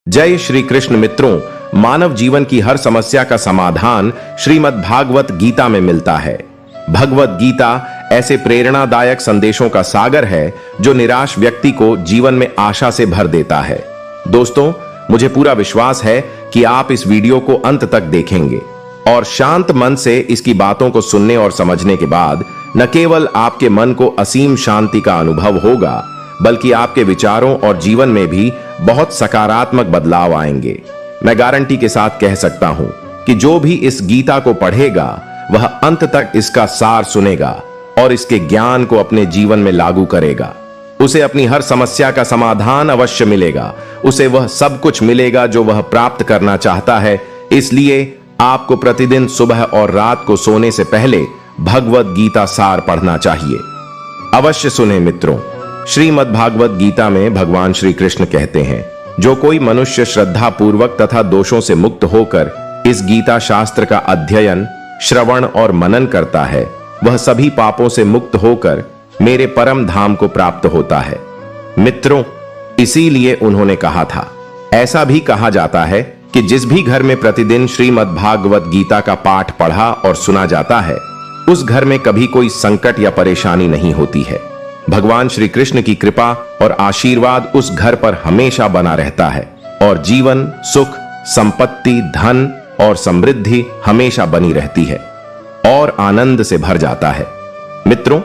जय श्री कृष्ण मित्रों, मानव जीवन की हर समस्या का समाधान श्रीमद् भागवत गीता में मिलता है। भगवत गीता ऐसे प्रेरणादायक संदेशों का सागर है जो निराश व्यक्ति को जीवन में आशा से भर देता है। दोस्तों, मुझे पूरा विश्वास है कि आप इस वीडियो को अंत तक देखेंगे और शांत मन से इसकी बातों को सुनने और समझने के बाद न केवल आपके मन को असीम शांति का अनुभव होगा, बल्कि आपके विचारों और जीवन में भी बहुत सकारात्मक बदलाव आएंगे। मैं गारंटी के साथ कह सकता हूं कि जो भी इस गीता को पढ़ेगा वह अंत तक इसका सार सुनेगा और इसके ज्ञान को अपने जीवन में लागू करेगा। उसे अपनी हर समस्या का समाधान अवश्य मिलेगा। उसे वह सब कुछ मिलेगा जो वह प्राप्त करना चाहता है। इसलिए आपको प्रतिदिन सुबह और रात को सोने से पहले भगवत गीता सार पढ़ना चाहिए। अवश्य सुने मित्रों। श्रीमद् भागवत गीता में भगवान श्री कृष्ण कहते हैं, जो कोई मनुष्य श्रद्धा पूर्वक तथा दोषों से मुक्त होकर इस गीता शास्त्र का अध्ययन, श्रवण और मनन करता है, वह सभी पापों से मुक्त होकर मेरे परम धाम को प्राप्त होता है। मित्रों, इसीलिए उन्होंने कहा था, ऐसा भी कहा जाता है कि जिस भी घर में प्रतिदिन श्रीमद् भागवत गीता का पाठ पढ़ा और सुना जाता है, उस घर में कभी कोई संकट या परेशानी नहीं होती है। भगवान श्री कृष्ण की कृपा और आशीर्वाद उस घर पर हमेशा बना रहता है और जीवन, सुख, संपत्ति, धन और समृद्धि हमेशा बनी रहती है और आनंद से भर जाता है। मित्रों,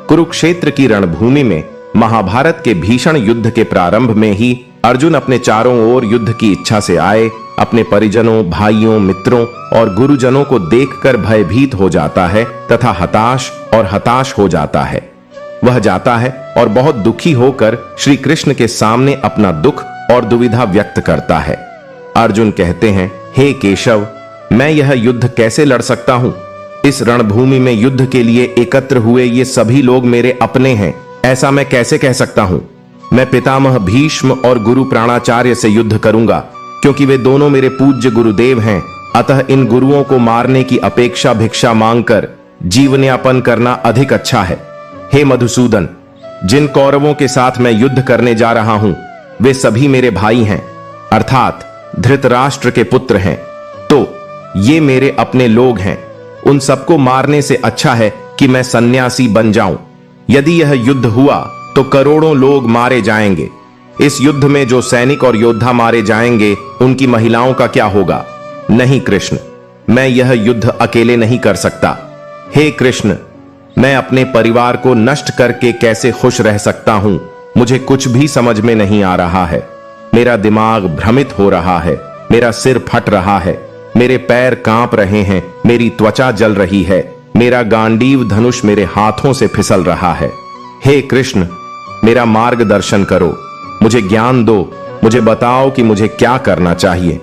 कुरुक्षेत्र की रणभूमि में महाभारत के भीषण युद्ध के प्रारंभ में ही अर्जुन अपने चारों ओर युद्ध की इच्छा से आए अपने परिजनों, भाइयों, मित्रों और गुरुजनों को देखकर भयभीत हो जाता है तथा हताश हो जाता है। वह जाता है और बहुत दुखी होकर श्री कृष्ण के सामने अपना दुख और दुविधा व्यक्त करता है। अर्जुन कहते हैं, हे केशव, मैं यह युद्ध कैसे लड़ सकता हूं? इस रणभूमि में युद्ध के लिए एकत्र हुए ये सभी लोग मेरे अपने हैं, ऐसा मैं कैसे कह सकता हूं? मैं पितामह भीष्म और गुरु प्राणाचार्य से युद्ध करूंगा, क्योंकि वे दोनों मेरे पूज्य गुरुदेव हैं। अतः इन गुरुओं को मारने की अपेक्षा भिक्षा मांगकर जीवनयापन करना अधिक अच्छा है। हे मधुसूदन, जिन कौरवों के साथ मैं युद्ध करने जा रहा हूं, वे सभी मेरे भाई हैं, अर्थात धृतराष्ट्र के पुत्र हैं। तो ये मेरे अपने लोग हैं। उन सबको मारने से अच्छा है कि मैं सन्यासी बन जाऊं। यदि यह युद्ध हुआ तो करोड़ों लोग मारे जाएंगे। इस युद्ध में जो सैनिक और योद्धा मारे जाएंगे, उनकी महिलाओं का क्या होगा? नहीं कृष्ण, मैं यह युद्ध अकेले नहीं कर सकता। हे कृष्ण, मैं अपने परिवार को नष्ट करके कैसे खुश रह सकता हूं? मुझे कुछ भी समझ में नहीं आ रहा है। मेरा दिमाग भ्रमित हो रहा है, मेरा सिर फट रहा है, मेरे पैर कांप रहे हैं, मेरी त्वचा जल रही है, मेरा गांडीव धनुष मेरे हाथों से फिसल रहा है। हे कृष्ण, मेरा मार्गदर्शन करो, मुझे ज्ञान दो, मुझे बताओ कि मुझे क्या करना चाहिए।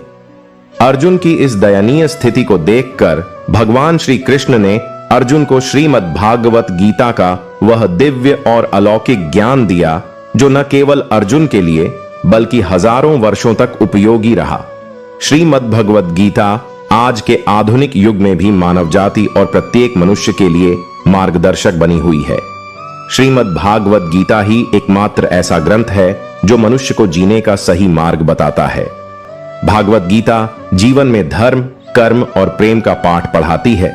अर्जुन की इस दयनीय स्थिति को देखकर भगवान श्री कृष्ण ने अर्जुन को श्रीमद् भागवत गीता का वह दिव्य और अलौकिक ज्ञान दिया, जो न केवल अर्जुन के लिए बल्कि हजारों वर्षों तक उपयोगी रहा। श्रीमद् भगवत गीता आज के आधुनिक युग में भी मानव जाति और प्रत्येक मनुष्य के लिए मार्गदर्शक बनी हुई है। श्रीमद् भागवत गीता ही एकमात्र ऐसा ग्रंथ है जो मनुष्य को जीने का सही मार्ग बताता है। भागवत गीता जीवन में धर्म, कर्म और प्रेम का पाठ पढ़ाती है।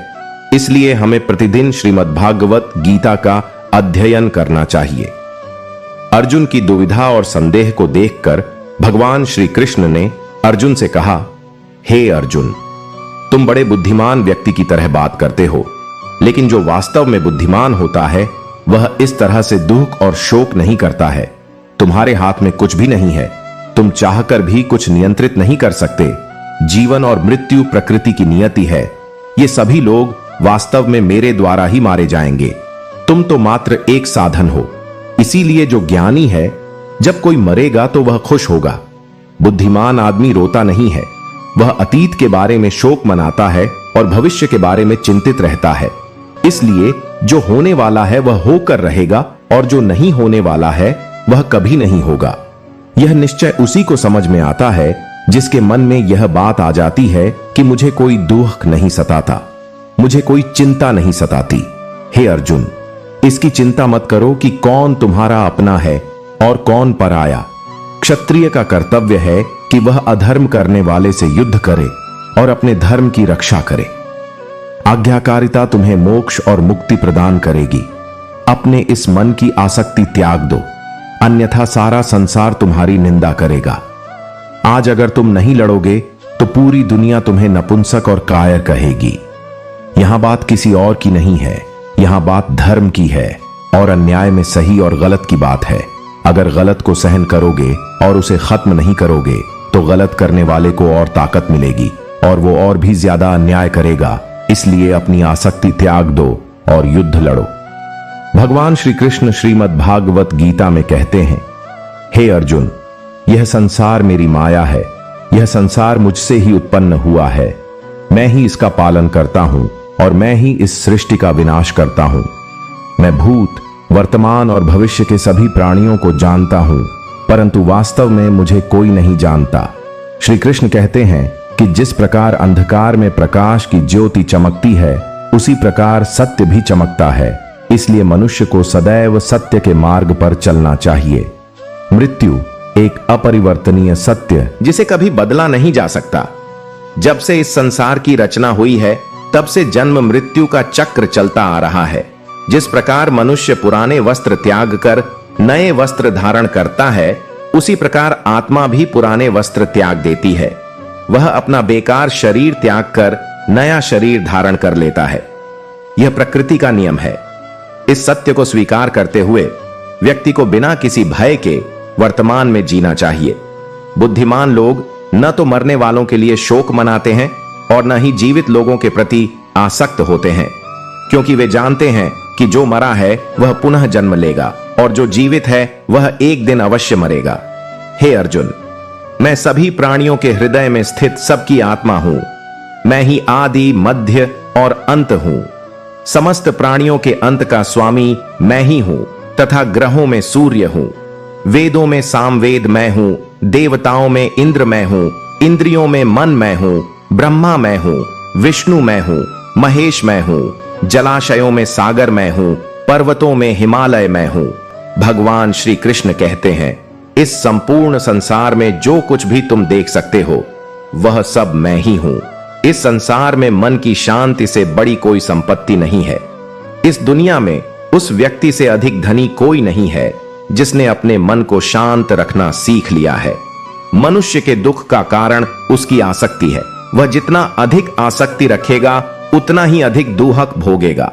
इसलिए हमें प्रतिदिन श्रीमद् भागवत गीता का अध्ययन करना चाहिए। अर्जुन की दुविधा और संदेह को देखकर भगवान श्री कृष्ण ने अर्जुन से कहा, हे अर्जुन, तुम बड़े बुद्धिमान व्यक्ति की तरह बात करते हो, लेकिन जो वास्तव में बुद्धिमान होता है वह इस तरह से दुख और शोक नहीं करता है। तुम्हारे हाथ में कुछ भी नहीं है, तुम चाहकर भी कुछ नियंत्रित नहीं कर सकते। जीवन और मृत्यु प्रकृति की नियति है। ये सभी लोग वास्तव में मेरे द्वारा ही मारे जाएंगे। तुम तो मात्र एक साधन हो। इसीलिए जो ज्ञानी है, जब कोई मरेगा तो वह खुश होगा। बुद्धिमान आदमी रोता नहीं है, वह अतीत के बारे में शोक मनाता है और भविष्य के बारे में चिंतित रहता है। इसलिए जो होने वाला है वह होकर रहेगा और जो नहीं होने वाला है वह कभी नहीं होगा। यह निश्चय उसी को समझ में आता है जिसके मन में यह बात आ जाती है कि मुझे कोई दुख नहीं सताता, मुझे कोई चिंता नहीं सताती। हे अर्जुन, इसकी चिंता मत करो कि कौन तुम्हारा अपना है और कौन पराया। क्षत्रिय का कर्तव्य है कि कि वह अधर्म करने वाले से युद्ध करे और अपने धर्म की रक्षा करे। आज्ञाकारिता तुम्हें मोक्ष और मुक्ति प्रदान करेगी। अपने इस मन की आसक्ति त्याग दो, अन्यथा सारा संसार तुम्हारी निंदा करेगा। आज अगर तुम नहीं लड़ोगे तो पूरी दुनिया तुम्हें नपुंसक और कायर कहेगी। यहां बात किसी और की नहीं है, यहां बात धर्म की है और अन्याय में सही और गलत की बात है। अगर गलत को सहन करोगे और उसे खत्म नहीं करोगे तो गलत करने वाले को और ताकत मिलेगी और वो और भी ज्यादा अन्याय करेगा। इसलिए अपनी आसक्ति त्याग दो और युद्ध लड़ो। भगवान श्री कृष्ण श्रीमद् भागवत गीता में कहते हैं, हे अर्जुन, यह संसार मेरी माया है। यह संसार मुझसे ही उत्पन्न हुआ है। मैं ही इसका पालन करता हूं और मैं ही इस सृष्टि का विनाश करता हूं। मैं भूत, वर्तमान और भविष्य के सभी प्राणियों को जानता हूं, परंतु वास्तव में मुझे कोई नहीं जानता। श्री कृष्ण कहते हैं कि जिस प्रकार अंधकार में प्रकाश की ज्योति चमकती है, उसी प्रकार सत्य भी चमकता है। इसलिए मनुष्य को सदैव सत्य के मार्ग पर चलना चाहिए। मृत्यु एक अपरिवर्तनीय सत्य जिसे कभी बदला नहीं जा सकता। जब से इस संसार की रचना हुई है, तब से जन्म मृत्यु का चक्र चलता आ रहा है। जिस प्रकार मनुष्य पुराने वस्त्र त्याग कर नए वस्त्र धारण करता है, उसी प्रकार आत्मा भी पुराने वस्त्र त्याग देती है। वह अपना बेकार शरीर त्याग कर नया शरीर धारण कर लेता है। यह प्रकृति का नियम है। इस सत्य को स्वीकार करते हुए व्यक्ति को बिना किसी भय के वर्तमान में जीना चाहिए। बुद्धिमान लोग न तो मरने वालों के लिए शोक मनाते हैं और न ही जीवित लोगों के प्रति आसक्त होते हैं, क्योंकि वे जानते हैं कि जो मरा है वह पुनः जन्म लेगा और जो जीवित है वह एक दिन अवश्य मरेगा। हे अर्जुन, मैं सभी प्राणियों के हृदय में स्थित सबकी आत्मा हूं। मैं ही आदि, मध्य और अंत हूं। समस्त प्राणियों के अंत का स्वामी मैं ही हूं तथा ग्रहों में सूर्य हूं। वेदों में सामवेद मैं हूं, देवताओं में इंद्र मैं हूं, इंद्रियों में मन मैं हूं, ब्रह्मा मैं हूं, विष्णु मैं हूं, महेश मैं हूं, जलाशयों में सागर मैं हूं, पर्वतों में हिमालय मैं हूं। भगवान श्री कृष्ण कहते हैं, इस संपूर्ण संसार में जो कुछ भी तुम देख सकते हो वह सब मैं ही हूं। इस संसार में मन की शांति से बड़ी कोई संपत्ति नहीं है। इस दुनिया में उस व्यक्ति से अधिक धनी कोई नहीं है जिसने अपने मन को शांत रखना सीख लिया है। मनुष्य के दुख का कारण उसकी आसक्ति है। वह जितना अधिक आसक्ति रखेगा उतना ही अधिक दुहक भोगेगा।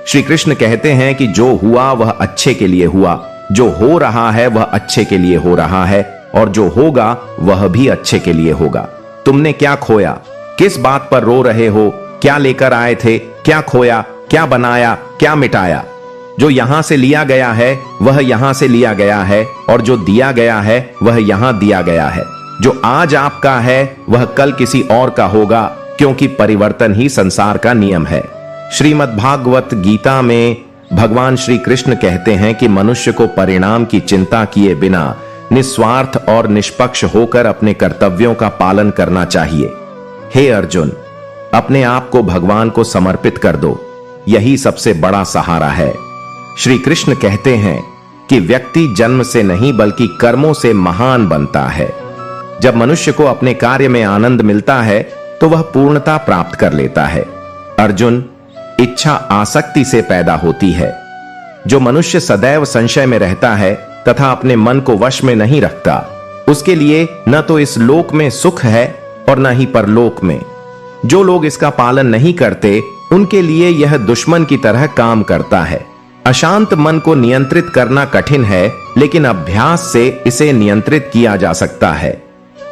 श्री कृष्ण कहते हैं कि जो हुआ वह अच्छे के लिए हुआ, जो हो रहा है वह अच्छे के लिए हो रहा है और जो होगा वह भी अच्छे के लिए होगा। तुमने क्या खोया? किस बात पर रो रहे हो? क्या लेकर आए थे? क्या खोया? क्या बनाया? क्या मिटाया? जो यहां से लिया गया है वह यहां से लिया गया है और जो दिया गया है वह यहां दिया गया है। जो आज आपका है वह कल किसी और का होगा, क्योंकि परिवर्तन ही संसार का नियम है। श्रीमद् भागवत गीता में भगवान श्री कृष्ण कहते हैं कि मनुष्य को परिणाम की चिंता किए बिना निस्वार्थ और निष्पक्ष होकर अपने कर्तव्यों का पालन करना चाहिए। हे अर्जुन, अपने आप को भगवान को समर्पित कर दो, यही सबसे बड़ा सहारा है। श्री कृष्ण कहते हैं कि व्यक्ति जन्म से नहीं बल्कि कर्मों से महान बनता है। जब मनुष्य को अपने कार्य में आनंद मिलता है तो वह पूर्णता प्राप्त कर लेता है। अर्जुन, इच्छा आसक्ति से पैदा होती है। जो मनुष्य सदैव संशय में रहता है तथा अपने मन को वश में नहीं रखता, उसके लिए न तो इस लोक में सुख है और न ही परलोक में। जो लोग इसका पालन नहीं करते उनके लिए यह दुश्मन की तरह काम करता है। अशांत मन को नियंत्रित करना कठिन है, लेकिन अभ्यास से इसे नियंत्रित किया जा सकता है।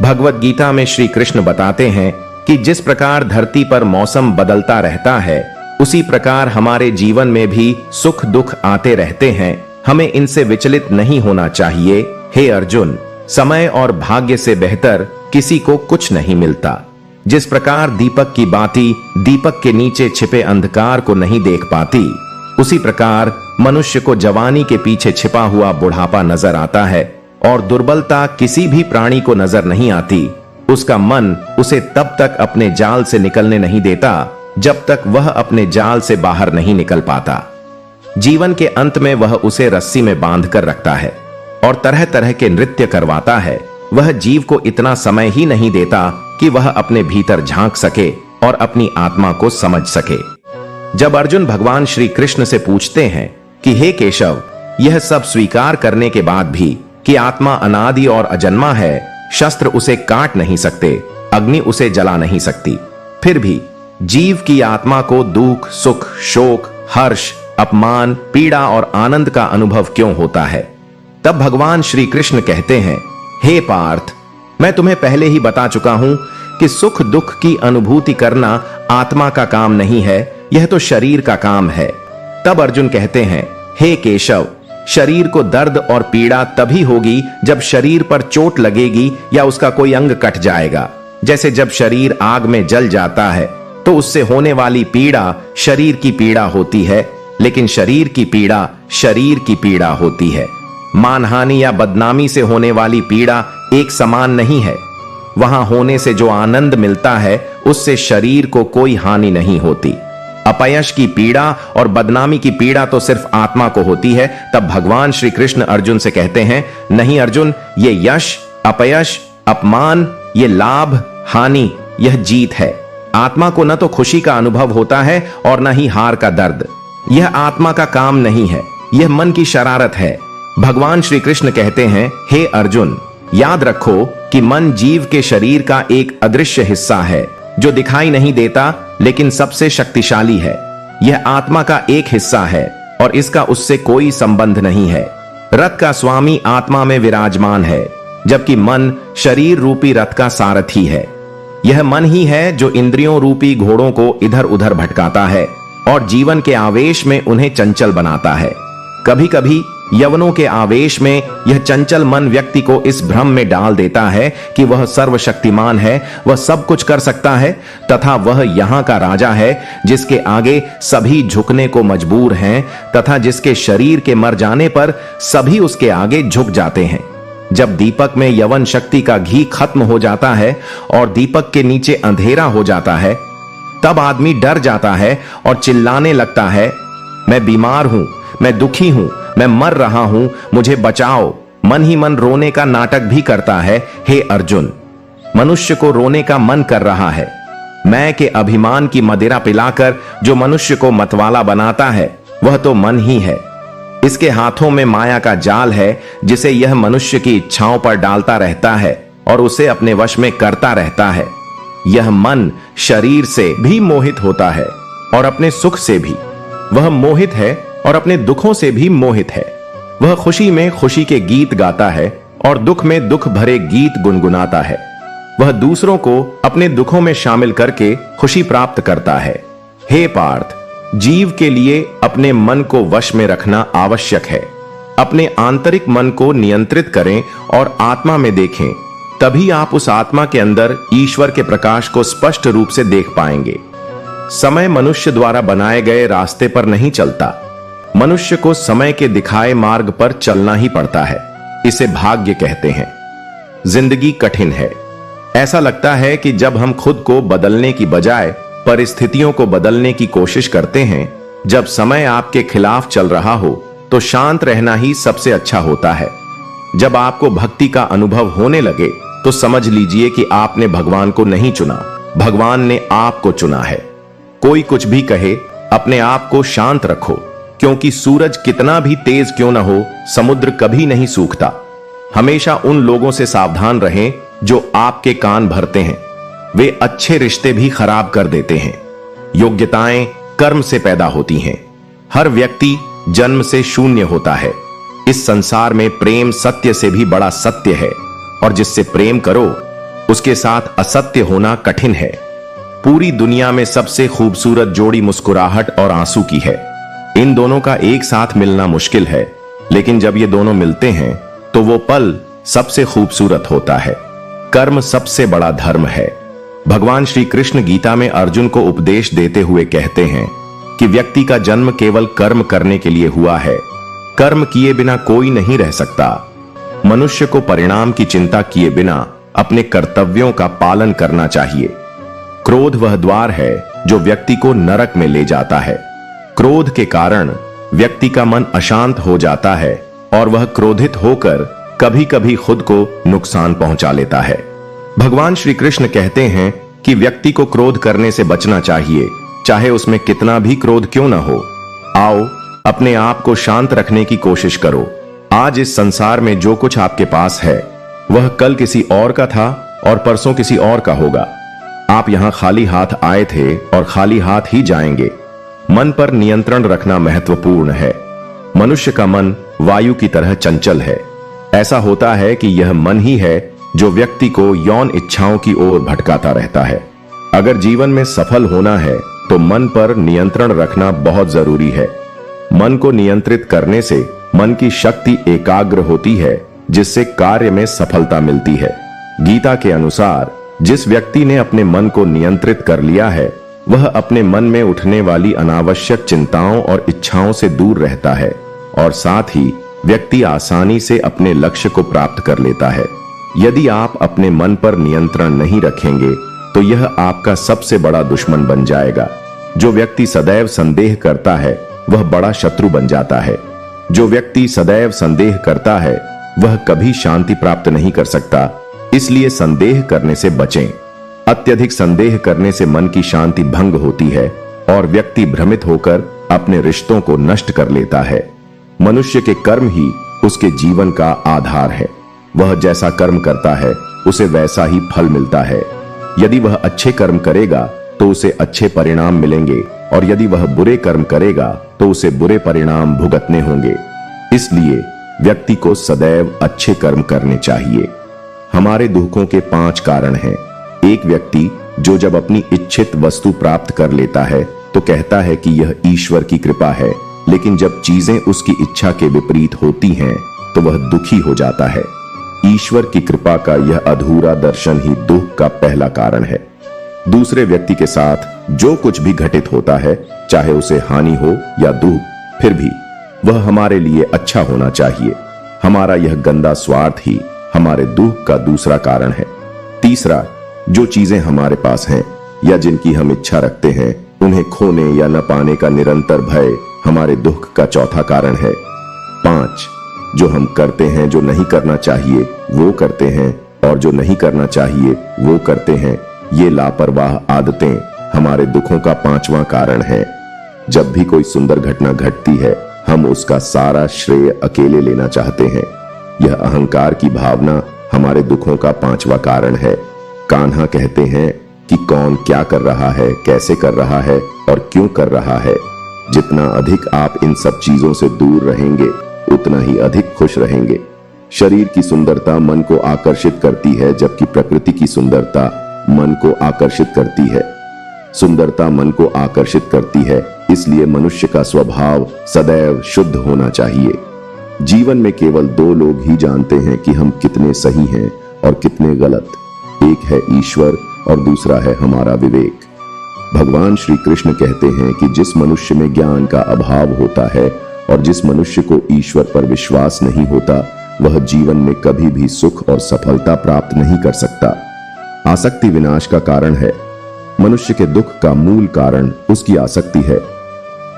भगवत गीता में श्री कृष्ण बताते हैं कि जिस प्रकार धरती पर मौसम बदलता रहता है, उसी प्रकार हमारे जीवन में भी सुख दुख आते रहते हैं। हमें इनसे विचलित नहीं होना चाहिए। हे अर्जुन, समय और भाग्य से बेहतर किसी को कुछ नहीं मिलता। जिस प्रकार दीपक की बाती दीपक के नीचे छिपे अंधकार को नहीं देख पाती, उसी प्रकार मनुष्य को जवानी के पीछे छिपा हुआ बुढ़ापा नजर आता है और दुर्बलता किसी भी प्राणी को नजर नहीं आती। उसका मन उसे तब तक अपने जाल से निकलने नहीं देता जब तक वह अपने जाल से बाहर नहीं निकल पाता। जीवन के अंत में वह उसे रस्सी में बांध कर रखता है और तरह तरह के नृत्य करवाता है वह जीव को इतना समय ही नहीं देता कि वह अपने भीतर झांक सके और अपनी आत्मा को समझ सके। जब अर्जुन भगवान श्री कृष्ण से पूछते हैं कि हे केशव, यह सब स्वीकार करने के बाद भी कि आत्मा अनादि और अजन्मा है, शस्त्र उसे काट नहीं सकते, अग्नि उसे जला नहीं सकती, फिर भी जीव की आत्मा को दुख, सुख, शोक, हर्ष, अपमान, पीड़ा और आनंद का अनुभव क्यों होता है? तब भगवान श्री कृष्ण कहते हैं, हे पार्थ, मैं तुम्हें पहले ही बता चुका हूं कि सुख दुख की अनुभूति करना आत्मा का काम नहीं है, यह तो शरीर का काम है। तब अर्जुन कहते हैं, हे केशव, शरीर को दर्द और पीड़ा तभी होगी जब शरीर पर चोट लगेगी या उसका कोई अंग कट जाएगा। जैसे जब शरीर आग में जल जाता है तो उससे होने वाली पीड़ा शरीर की पीड़ा होती है, लेकिन शरीर की पीड़ा होती है। मानहानि या बदनामी से होने वाली पीड़ा एक समान नहीं है। वहां होने से जो आनंद मिलता है उससे शरीर को कोई हानि नहीं होती। अपयश की पीड़ा और बदनामी की पीड़ा तो सिर्फ आत्मा को होती है। तब भगवान श्री कृष्ण अर्जुन से कहते हैं, नहीं अर्जुन, ये यश, अपयश, अपमान, ये लाभ, हानि, यह जीत है। आत्मा को न तो खुशी का अनुभव होता है और न ही हार का दर्द। यह आत्मा का काम नहीं है, यह मन की शरारत है। भगवान श्री कृष्ण कहते हैं, हे अर्जुन, याद रखो कि मन जीव के शरीर का एक अदृश्य हिस्सा है जो दिखाई नहीं देता लेकिन सबसे शक्तिशाली है। यह आत्मा का एक हिस्सा है और इसका उससे कोई संबंध नहीं है। रथ का स्वामी आत्मा में विराजमान है, जबकि मन शरीर रूपी रथ का सारथी है। यह मन ही है जो इंद्रियों रूपी घोड़ों को इधर उधर भटकाता है और जीवन के आवेश में उन्हें चंचल बनाता है। कभी कभी यवनों के आवेश में यह चंचल मन व्यक्ति को इस भ्रम में डाल देता है कि वह सर्वशक्तिमान है, वह सब कुछ कर सकता है तथा वह यहाँ का राजा है जिसके आगे सभी झुकने को मजबूर हैं तथा जिसके शरीर के मर जाने पर सभी उसके आगे झुक जाते हैं। जब दीपक में यवन शक्ति का घी खत्म हो जाता है और दीपक के नीचे अंधेरा हो जाता है, तब आदमी डर जाता है और चिल्लाने लगता है, मैं बीमार हूं, मैं दुखी हूं, मैं मर रहा हूं, मुझे बचाओ। मन ही मन रोने का नाटक भी करता है। हे अर्जुन, मनुष्य को रोने का मन कर रहा है। मैं के अभिमान की मदिरा पिलाकर जो मनुष्य को मतवाला बनाता है वह तो मन ही है। इसके हाथों में माया का जाल है जिसे यह मनुष्य की इच्छाओं पर डालता रहता है और उसे अपने वश में करता रहता है। यह मन शरीर से भी मोहित होता है और अपने सुख से भी। वह मोहित है और अपने दुखों से भी मोहित है। वह खुशी में खुशी के गीत गाता है और दुख में दुख भरे गीत गुनगुनाता है। वह दूसरों को अपने दुखों में शामिल करके खुशी प्राप्त करता है। हे पार्थ, जीव के लिए अपने मन को वश में रखना आवश्यक है। अपने आंतरिक मन को नियंत्रित करें और आत्मा में देखें, तभी आप उस आत्मा के अंदर ईश्वर के प्रकाश को स्पष्ट रूप से देख पाएंगे। समय मनुष्य द्वारा बनाए गए रास्ते पर नहीं चलता। मनुष्य को समय के दिखाए मार्ग पर चलना ही पड़ता है। इसे भाग्य कहते हैं। जिंदगी कठिन है। ऐसा लगता है कि जब हम खुद को बदलने की बजाय परिस्थितियों को बदलने की कोशिश करते हैं, जब समय आपके खिलाफ चल रहा हो तो शांत रहना ही सबसे अच्छा होता है। जब आपको भक्ति का अनुभव होने लगे तो समझ लीजिए कि आपने भगवान को नहीं चुना, भगवान ने आपको चुना है। कोई कुछ भी कहे, अपने आप को शांत रखो, क्योंकि सूरज कितना भी तेज क्यों न हो, समुद्र कभी नहीं सूखता। हमेशा उन लोगों से सावधान रहें जो आपके कान भरते हैं। वे अच्छे रिश्ते भी खराब कर देते हैं। योग्यताएं कर्म से पैदा होती हैं। हर व्यक्ति जन्म से शून्य होता है। इस संसार में प्रेम सत्य से भी बड़ा सत्य है और जिससे प्रेम करो उसके साथ असत्य होना कठिन है। पूरी दुनिया में सबसे खूबसूरत जोड़ी मुस्कुराहट और आंसू की है। इन दोनों का एक साथ मिलना मुश्किल है, लेकिन जब ये दोनों मिलते हैं तो वो पल सबसे खूबसूरत होता है। कर्म सबसे बड़ा धर्म है। भगवान श्री कृष्ण गीता में अर्जुन को उपदेश देते हुए कहते हैं कि व्यक्ति का जन्म केवल कर्म करने के लिए हुआ है। कर्म किए बिना कोई नहीं रह सकता। मनुष्य को परिणाम की चिंता किए बिना अपने कर्तव्यों का पालन करना चाहिए। क्रोध वह द्वार है जो व्यक्ति को नरक में ले जाता है। क्रोध के कारण व्यक्ति का मन अशांत हो जाता है और वह क्रोधित होकर कभी कभी खुद को नुकसान पहुंचा लेता है। भगवान श्री कृष्ण कहते हैं कि व्यक्ति को क्रोध करने से बचना चाहिए, चाहे उसमें कितना भी क्रोध क्यों ना हो। आओ अपने आप को शांत रखने की कोशिश करो। आज इस संसार में जो कुछ आपके पास है वह कल किसी और का था और परसों किसी और का होगा। आप यहां खाली हाथ आए थे और खाली हाथ ही जाएंगे। मन पर नियंत्रण रखना महत्वपूर्ण है। मनुष्य का मन वायु की तरह चंचल है। ऐसा होता है कि यह मन ही है जो व्यक्ति को यौन इच्छाओं की ओर भटकाता रहता है। अगर जीवन में सफल होना है तो मन पर नियंत्रण रखना बहुत जरूरी है। मन को नियंत्रित करने से मन की शक्ति एकाग्र होती है, जिससे कार्य में सफलता मिलती है। गीता के अनुसार जिस व्यक्ति ने अपने मन को नियंत्रित कर लिया है वह अपने मन में उठने वाली अनावश्यक चिंताओं और इच्छाओं से दूर रहता है और साथ ही व्यक्ति आसानी से अपने लक्ष्य को प्राप्त कर लेता है। यदि आप अपने मन पर नियंत्रण नहीं रखेंगे तो यह आपका सबसे बड़ा दुश्मन बन जाएगा। जो व्यक्ति सदैव संदेह करता है वह बड़ा शत्रु बन जाता है। जो व्यक्ति सदैव संदेह करता है वह कभी शांति प्राप्त नहीं कर सकता, इसलिए संदेह करने से बचें। अत्यधिक संदेह करने से मन की शांति भंग होती है और व्यक्ति भ्रमित होकर अपने रिश्तों को नष्ट कर लेता है। मनुष्य के कर्म ही उसके जीवन का आधार है। वह जैसा कर्म करता है उसे वैसा ही फल मिलता है। यदि वह अच्छे कर्म करेगा तो उसे अच्छे परिणाम मिलेंगे और यदि वह बुरे कर्म करेगा तो उसे बुरे परिणाम भुगतने होंगे। इसलिए व्यक्ति को सदैव अच्छे कर्म करने चाहिए। हमारे दुखों के 5 कारण हैं। एक व्यक्ति जो जब अपनी इच्छित वस्तु प्राप्त कर लेता है तो कहता है कि यह ईश्वर की कृपा है, लेकिन जब चीजें उसकी इच्छा के विपरीत होती हैं तो वह दुखी हो जाता है। ईश्वर की कृपा का यह अधूरा दर्शन ही दुख का पहला कारण है। दूसरे व्यक्ति के साथ जो कुछ भी घटित होता है, चाहे उसे हानि हो या दुख, फिर भी वह हमारे लिए अच्छा होना चाहिए। हमारा यह गंदा स्वार्थ ही हमारे दुख का दूसरा कारण है। तीसरा, जो चीजें हमारे पास हैं या जिनकी हम इच्छा रखते हैं उन्हें खोने या न पाने का निरंतर भय हमारे दुख का चौथा कारण है। 5, जो हम करते हैं जो नहीं करना चाहिए वो करते हैं और जो नहीं करना चाहिए वो करते हैं। ये लापरवाह आदतें हमारे दुखों का 5वां कारण है। जब भी कोई सुंदर घटना घटती है हम उसका सारा श्रेय अकेले लेना चाहते हैं। यह अहंकार की भावना हमारे दुखों का 5वां कारण है। कान्हा कहते हैं कि कौन क्या कर रहा है, कैसे कर रहा है और क्यों कर रहा है। जितना अधिक आप इन सब चीजों से दूर रहेंगे उतना ही अधिक खुश रहेंगे। शरीर की सुंदरता मन को आकर्षित करती है, जबकि प्रकृति की सुंदरता मन को आकर्षित करती है। सुंदरता मन को आकर्षित करती है, इसलिए मनुष्य का स्वभाव सदैव शुद्ध होना चाहिए। जीवन में केवल 2 लोग ही जानते हैं कि हम कितने सही हैं और कितने गलत। एक है ईश्वर और दूसरा है हमारा विवेक। भगवान श्री कृष्ण कहते हैं कि जिस मनुष्य में ज्ञान का अभाव होता है और जिस मनुष्य को ईश्वर पर विश्वास नहीं होता वह जीवन में कभी भी सुख और सफलता प्राप्त नहीं कर सकता। आसक्ति विनाश का कारण है। मनुष्य के दुख का मूल कारण उसकी आसक्ति है।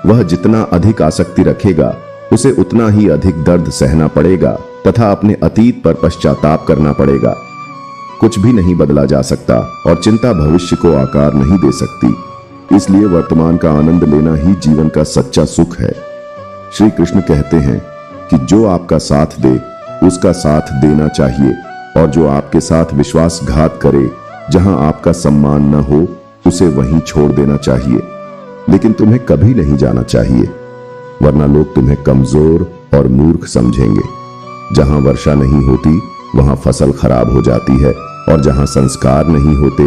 वह जितना अधिक आसक्ति रखेगा उसे उतना ही अधिक दर्द सहना पड़ेगा तथा अपने अतीत पर पश्चाताप करना पड़ेगा। कुछ भी नहीं बदला जा सकता और चिंता भविष्य को आकार नहीं दे सकती। इसलिए वर्तमान का आनंद लेना ही जीवन का सच्चा सुख है। श्री कृष्ण कहते हैं कि जो आपका साथ दे उसका साथ देना चाहिए और जो आपके साथ विश्वासघात करे, जहां आपका सम्मान न हो उसे वहीं छोड़ देना चाहिए। लेकिन तुम्हें कभी नहीं जाना चाहिए, वरना लोग तुम्हें कमजोर और मूर्ख समझेंगे। जहां वर्षा नहीं होती वहां फसल खराब हो जाती है और जहां संस्कार नहीं होते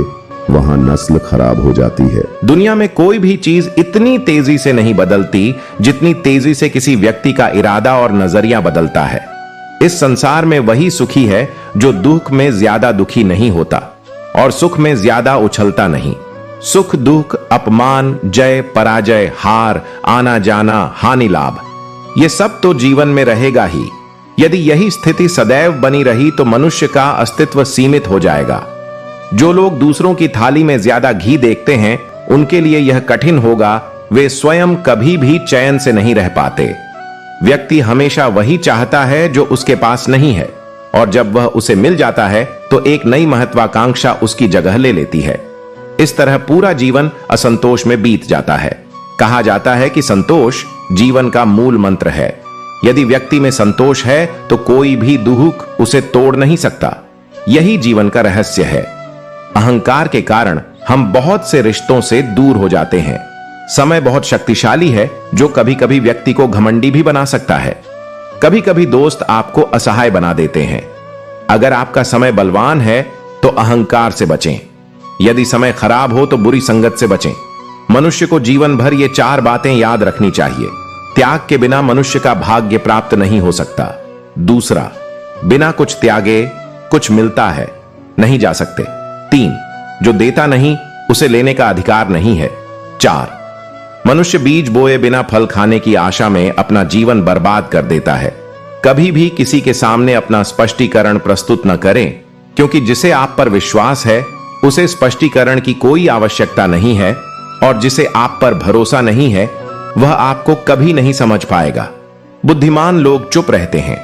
वहां नस्ल खराब हो जाती है। दुनिया में कोई भी चीज इतनी तेजी से नहीं बदलती जितनी तेजी से किसी व्यक्ति का इरादा और नजरिया बदलता है। इस संसार में वही सुखी है जो दुख में ज्यादा दुखी नहीं होता और सुख में ज्यादा उछलता नहीं। सुख दुख, अपमान, जय पराजय, हार, आना जाना, हानि लाभ, ये सब तो जीवन में रहेगा ही। यदि यही स्थिति सदैव बनी रही तो मनुष्य का अस्तित्व सीमित हो जाएगा। जो लोग दूसरों की थाली में ज्यादा घी देखते हैं उनके लिए यह कठिन होगा। वे स्वयं कभी भी चैन से नहीं रह पाते। व्यक्ति हमेशा वही चाहता है जो उसके पास नहीं है। और जब वह उसे मिल जाता है तो एक नई महत्वाकांक्षा उसकी जगह ले लेती है। इस तरह पूरा जीवन असंतोष में बीत जाता है। कहा जाता है कि संतोष जीवन का मूल मंत्र है। यदि व्यक्ति में संतोष है तो कोई भी दुहुक उसे तोड़ नहीं सकता। यही जीवन का रहस्य है। अहंकार के कारण हम बहुत से रिश्तों से दूर हो जाते हैं। समय बहुत शक्तिशाली है जो कभी कभी व्यक्ति को घमंडी भी बना सकता है। कभी कभी दोस्त आपको असहाय बना देते हैं। अगर आपका समय बलवान है तो अहंकार से बचें। यदि समय खराब हो तो बुरी संगत से बचें। मनुष्य को जीवन भर ये 4 बातें याद रखनी चाहिए। त्याग के बिना मनुष्य का भाग्य प्राप्त नहीं हो सकता। दूसरा, बिना कुछ त्यागे कुछ मिलता है नहीं जा सकते। 3, जो देता नहीं उसे लेने का अधिकार नहीं है। 4, मनुष्य बीज बोए बिना फल खाने की आशा में अपना जीवन बर्बाद कर देता है। कभी भी किसी के सामने अपना स्पष्टीकरण प्रस्तुत न करें, क्योंकि जिसे आप पर विश्वास है उसे स्पष्टीकरण की कोई आवश्यकता नहीं है, और जिसे आप पर भरोसा नहीं है वह आपको कभी नहीं समझ पाएगा। बुद्धिमान लोग चुप रहते हैं,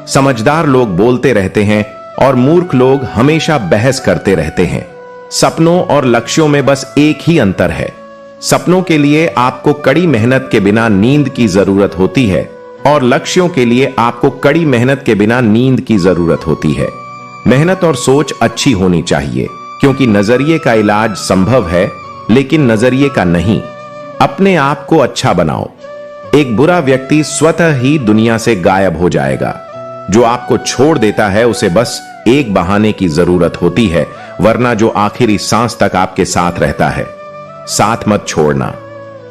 समझदार लोग बोलते रहते हैं और मूर्ख लोग हमेशा बहस करते रहते हैं। सपनों और लक्ष्यों में बस एक ही अंतर है। सपनों के लिए आपको कड़ी मेहनत के बिना नींद की जरूरत होती है और लक्ष्यों के लिए आपको कड़ी मेहनत के बिना नींद की जरूरत होती है। मेहनत और सोच अच्छी होनी चाहिए, क्योंकि नजरिए का इलाज संभव है लेकिन नजरिए का नहीं। अपने आप को अच्छा बनाओ। एक बुरा व्यक्ति स्वतः ही दुनिया से गायब हो जाएगा। जो आपको छोड़ देता है उसे बस एक बहाने की जरूरत होती है, वरना जो आखिरी सांस तक आपके साथ रहता है। साथ मत छोड़ना।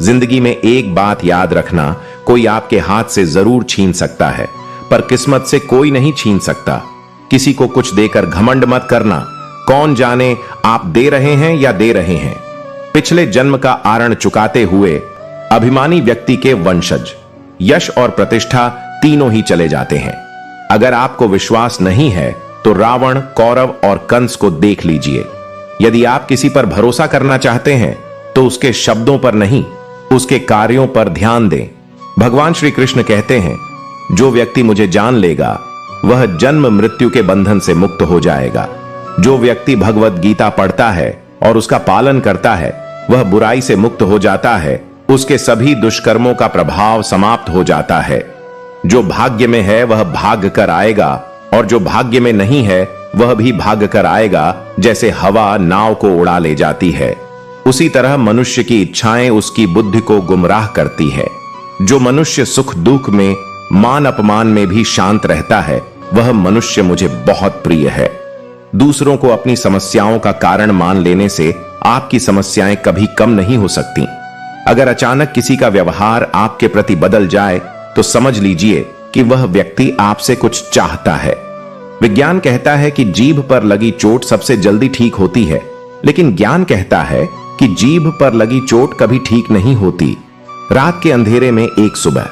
जिंदगी में एक बात याद रखना, कोई आपके हाथ से जरूर छीन सकता है, पर किस्मत से कोई नहीं छीन सकता। किसी को कुछ देकर घमंड मत करना। कौन जाने आप दे रहे हैं या दे रहे हैं। पिछले जन्म का आरण चुकाते हुए अभिमानी व्यक्ति के वंशज यश और प्रतिष्ठा तीनों ही चले जाते हैं। अगर आपको विश्वास नहीं है तो रावण, कौरव और कंस को देख लीजिए। यदि आप किसी पर भरोसा करना चाहते हैं तो उसके शब्दों पर नहीं, उसके कार्यों पर ध्यान दें। भगवान श्री कृष्ण कहते हैं, जो व्यक्ति मुझे जान लेगा वह जन्म मृत्यु के बंधन से मुक्त हो जाएगा। जो व्यक्ति भगवत गीता पढ़ता है और उसका पालन करता है वह बुराई से मुक्त हो जाता है। उसके सभी दुष्कर्मों का प्रभाव समाप्त हो जाता है। जो भाग्य में है वह भाग कर आएगा, और जो भाग्य में नहीं है वह भी भाग कर आएगा। जैसे हवा नाव को उड़ा ले जाती है, उसी तरह मनुष्य की इच्छाएं उसकी बुद्धि को गुमराह करती है। जो मनुष्य सुख दुख में, मान अपमान में भी शांत रहता है वह मनुष्य मुझे बहुत प्रिय है। दूसरों को अपनी समस्याओं का कारण मान लेने से आपकी समस्याएं कभी कम नहीं हो सकती। अगर अचानक किसी का व्यवहार आपके प्रति बदल जाए तो समझ लीजिए कि वह व्यक्ति आपसे कुछ चाहता है। विज्ञान कहता है कि जीभ पर लगी चोट सबसे जल्दी ठीक होती है, लेकिन ज्ञान कहता है कि जीभ पर लगी चोट कभी ठीक नहीं होती। रात के अंधेरे में एक सुबह।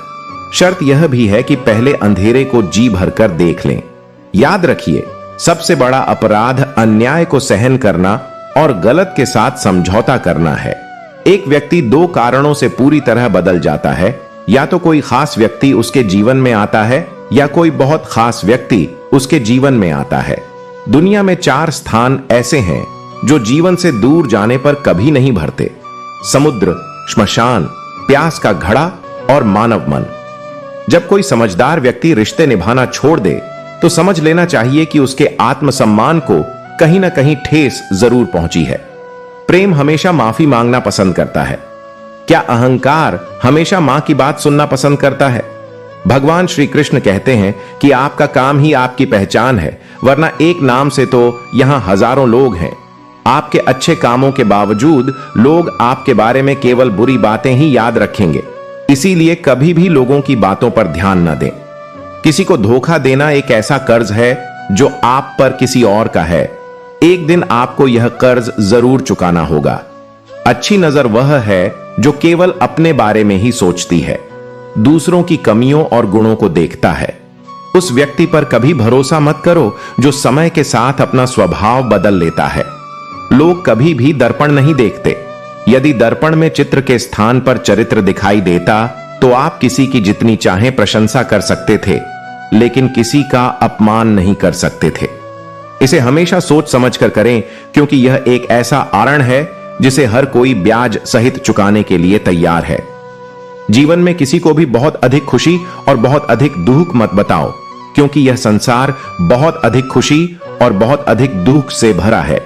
शर्त यह भी है कि पहले अंधेरे को जी भरकर देख लें। याद रखिए, सबसे बड़ा अपराध अन्याय को सहन करना और गलत के साथ समझौता करना है। एक व्यक्ति 2 कारणों से पूरी तरह बदल जाता है। या तो कोई खास व्यक्ति उसके जीवन में आता है या कोई बहुत खास व्यक्ति उसके जीवन में आता है। दुनिया में 4 स्थान ऐसे हैं जो जीवन से दूर जाने पर कभी नहीं भरते: समुद्र, श्मशान, प्यास का घड़ा और मानव मन। जब कोई समझदार व्यक्ति रिश्ते निभाना छोड़ दे तो समझ लेना चाहिए कि उसके आत्मसम्मान को कहीं ना कहीं ठेस जरूर पहुंची है। प्रेम हमेशा माफी मांगना पसंद करता है। क्या अहंकार हमेशा मां की बात सुनना पसंद करता है? भगवान श्री कृष्ण कहते हैं कि आपका काम ही आपकी पहचान है, वरना एक नाम से तो यहां हजारों लोग हैं। आपके अच्छे कामों के बावजूद लोग आपके बारे में केवल बुरी बातें ही याद रखेंगे। इसीलिए कभी भी लोगों की बातों पर ध्यान न दें। किसी को धोखा देना एक ऐसा कर्ज है जो आप पर किसी और का है। एक दिन आपको यह कर्ज जरूर चुकाना होगा। अच्छी नजर वह है जो केवल अपने बारे में ही सोचती है, दूसरों की कमियों और गुणों को देखता है। उस व्यक्ति पर कभी भरोसा मत करो जो समय के साथ अपना स्वभाव बदल लेता है। लोग कभी भी दर्पण नहीं देखते। यदि दर्पण में चित्र के स्थान पर चरित्र दिखाई देता तो आप किसी की जितनी चाहें प्रशंसा कर सकते थे, लेकिन किसी का अपमान नहीं कर सकते थे। इसे हमेशा सोच समझ कर करें, क्योंकि यह एक ऐसा आरण है जिसे हर कोई ब्याज सहित चुकाने के लिए तैयार है। जीवन में किसी को भी बहुत अधिक खुशी और बहुत अधिक दुख मत बताओ, क्योंकि यह संसार बहुत अधिक खुशी और बहुत अधिक दुख से भरा है,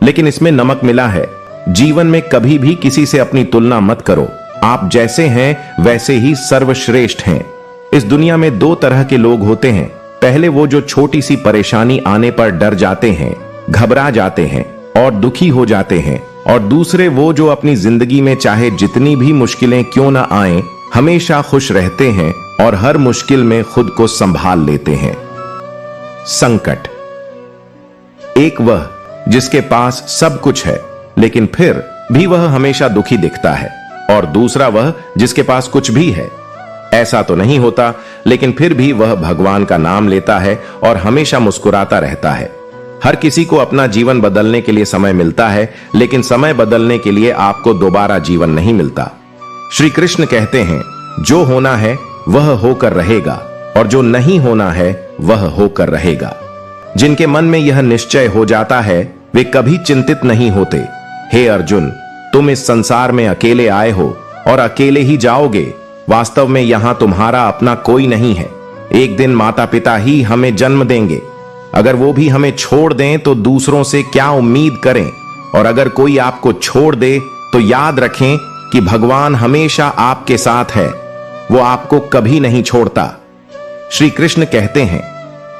लेकिन इसमें नमक मिला है। जीवन में कभी भी किसी से अपनी तुलना मत करो। आप जैसे हैं वैसे ही सर्वश्रेष्ठ हैं। इस दुनिया में दो तरह के लोग होते हैं। पहले वो जो छोटी सी परेशानी आने पर डर जाते हैं, घबरा जाते हैं और दुखी हो जाते हैं, और दूसरे वो जो अपनी जिंदगी में चाहे जितनी भी मुश्किलें क्यों ना आएं, हमेशा खुश रहते हैं और हर मुश्किल में खुद को संभाल लेते हैं। संकट। एक वह जिसके पास सब कुछ है लेकिन फिर भी वह हमेशा दुखी दिखता है, और दूसरा वह जिसके पास कुछ भी है, ऐसा तो नहीं होता लेकिन फिर भी वह भगवान का नाम लेता है और हमेशा मुस्कुराता रहता है। हर किसी को अपना जीवन बदलने के लिए समय मिलता है, लेकिन समय बदलने के लिए आपको दोबारा जीवन नहीं मिलता। श्री कृष्ण कहते हैं, जो होना है वह होकर रहेगा और जो नहीं होना है वह होकर रहेगा। जिनके मन में यह निश्चय हो जाता है वे कभी चिंतित नहीं होते। हे अर्जुन, तुम इस संसार में अकेले आए हो और अकेले ही जाओगे। वास्तव में यहां तुम्हारा अपना कोई नहीं है। एक दिन माता पिता ही हमें जन्म देंगे। अगर वो भी हमें छोड़ दें तो दूसरों से क्या उम्मीद करें, और अगर कोई आपको छोड़ दे तो याद रखें कि भगवान हमेशा आपके साथ है। वो आपको कभी नहीं छोड़ता। श्री कृष्ण कहते हैं,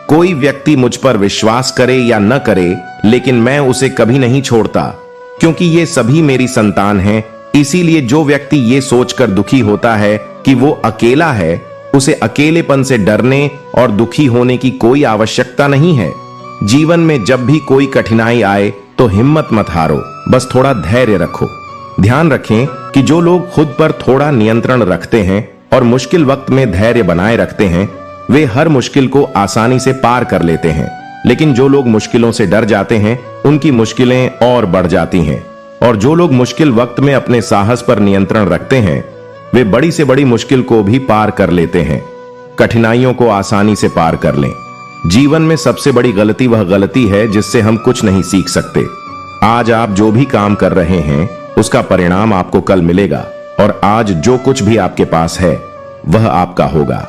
कोई व्यक्ति मुझ पर विश्वास करे या न करे, लेकिन मैं उसे कभी नहीं छोड़ता, क्योंकि ये सभी मेरी संतान हैं। इसीलिए जो व्यक्ति ये सोचकर दुखी होता है कि वो अकेला है, उसे अकेलेपन से डरने और दुखी होने की कोई आवश्यकता नहीं है। जीवन में जब भी कोई कठिनाई आए तो हिम्मत मत हारो, बस थोड़ा धैर्य रखो। ध्यान रखें कि जो लोग खुद पर थोड़ा नियंत्रण रखते हैं और मुश्किल वक्त में धैर्य बनाए रखते हैं, वे हर मुश्किल को आसानी से पार कर लेते हैं। लेकिन जो लोग मुश्किलों से डर जाते हैं, उनकी मुश्किलें और बढ़ जाती हैं। और जो लोग मुश्किल वक्त में अपने साहस पर नियंत्रण रखते हैं, वे बड़ी से बड़ी मुश्किल को भी पार कर लेते हैं। कठिनाइयों को आसानी से पार कर लें। जीवन में सबसे बड़ी गलती वह गलती है जिससे हम कुछ नहीं सीख सकते। आज आप जो भी काम कर रहे हैं उसका परिणाम आपको कल मिलेगा, और आज जो कुछ भी आपके पास है वह आपका होगा।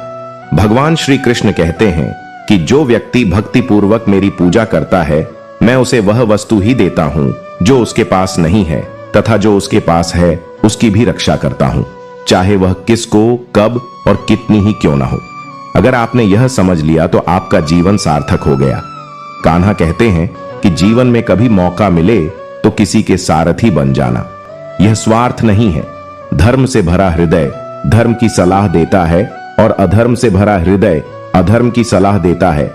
भगवान श्री कृष्ण कहते हैं कि जो व्यक्ति भक्ति पूर्वक मेरी पूजा करता है, मैं उसे वह वस्तु ही देता हूं जो उसके पास नहीं है, तथा जो उसके पास है उसकी भी रक्षा करता हूं, चाहे वह किसको, कब और कितनी ही क्यों ना हो। अगर आपने यह समझ लिया तो आपका जीवन सार्थक हो गया। कान्हा कहते हैं कि जीवन में कभी मौका मिले तो किसी के सारथी बन जाना। यह स्वार्थ नहीं है। धर्म से भरा हृदय धर्म की सलाह देता है, और अधर्म से भरा हृदय अधर्म की सलाह देता है।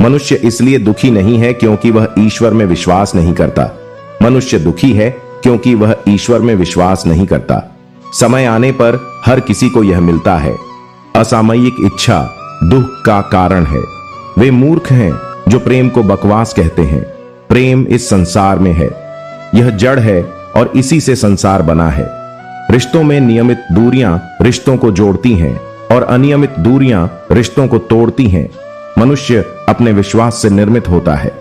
मनुष्य इसलिए दुखी नहीं है क्योंकि वह ईश्वर में विश्वास नहीं करता। मनुष्य दुखी है क्योंकि वह ईश्वर में विश्वास नहीं करता। समय आने पर हर किसी को यह मिलता है। असामयिक इच्छा दुख का कारण है। वे मूर्ख हैं जो प्रेम को बकवास कहते हैं। प्रेम इस संसार में है, यह जड़ है और इसी से संसार बना है। रिश्तों में नियमित दूरियां रिश्तों को जोड़ती हैं और अनियमित दूरियां रिश्तों को तोड़ती हैं। मनुष्य अपने विश्वास से निर्मित होता है।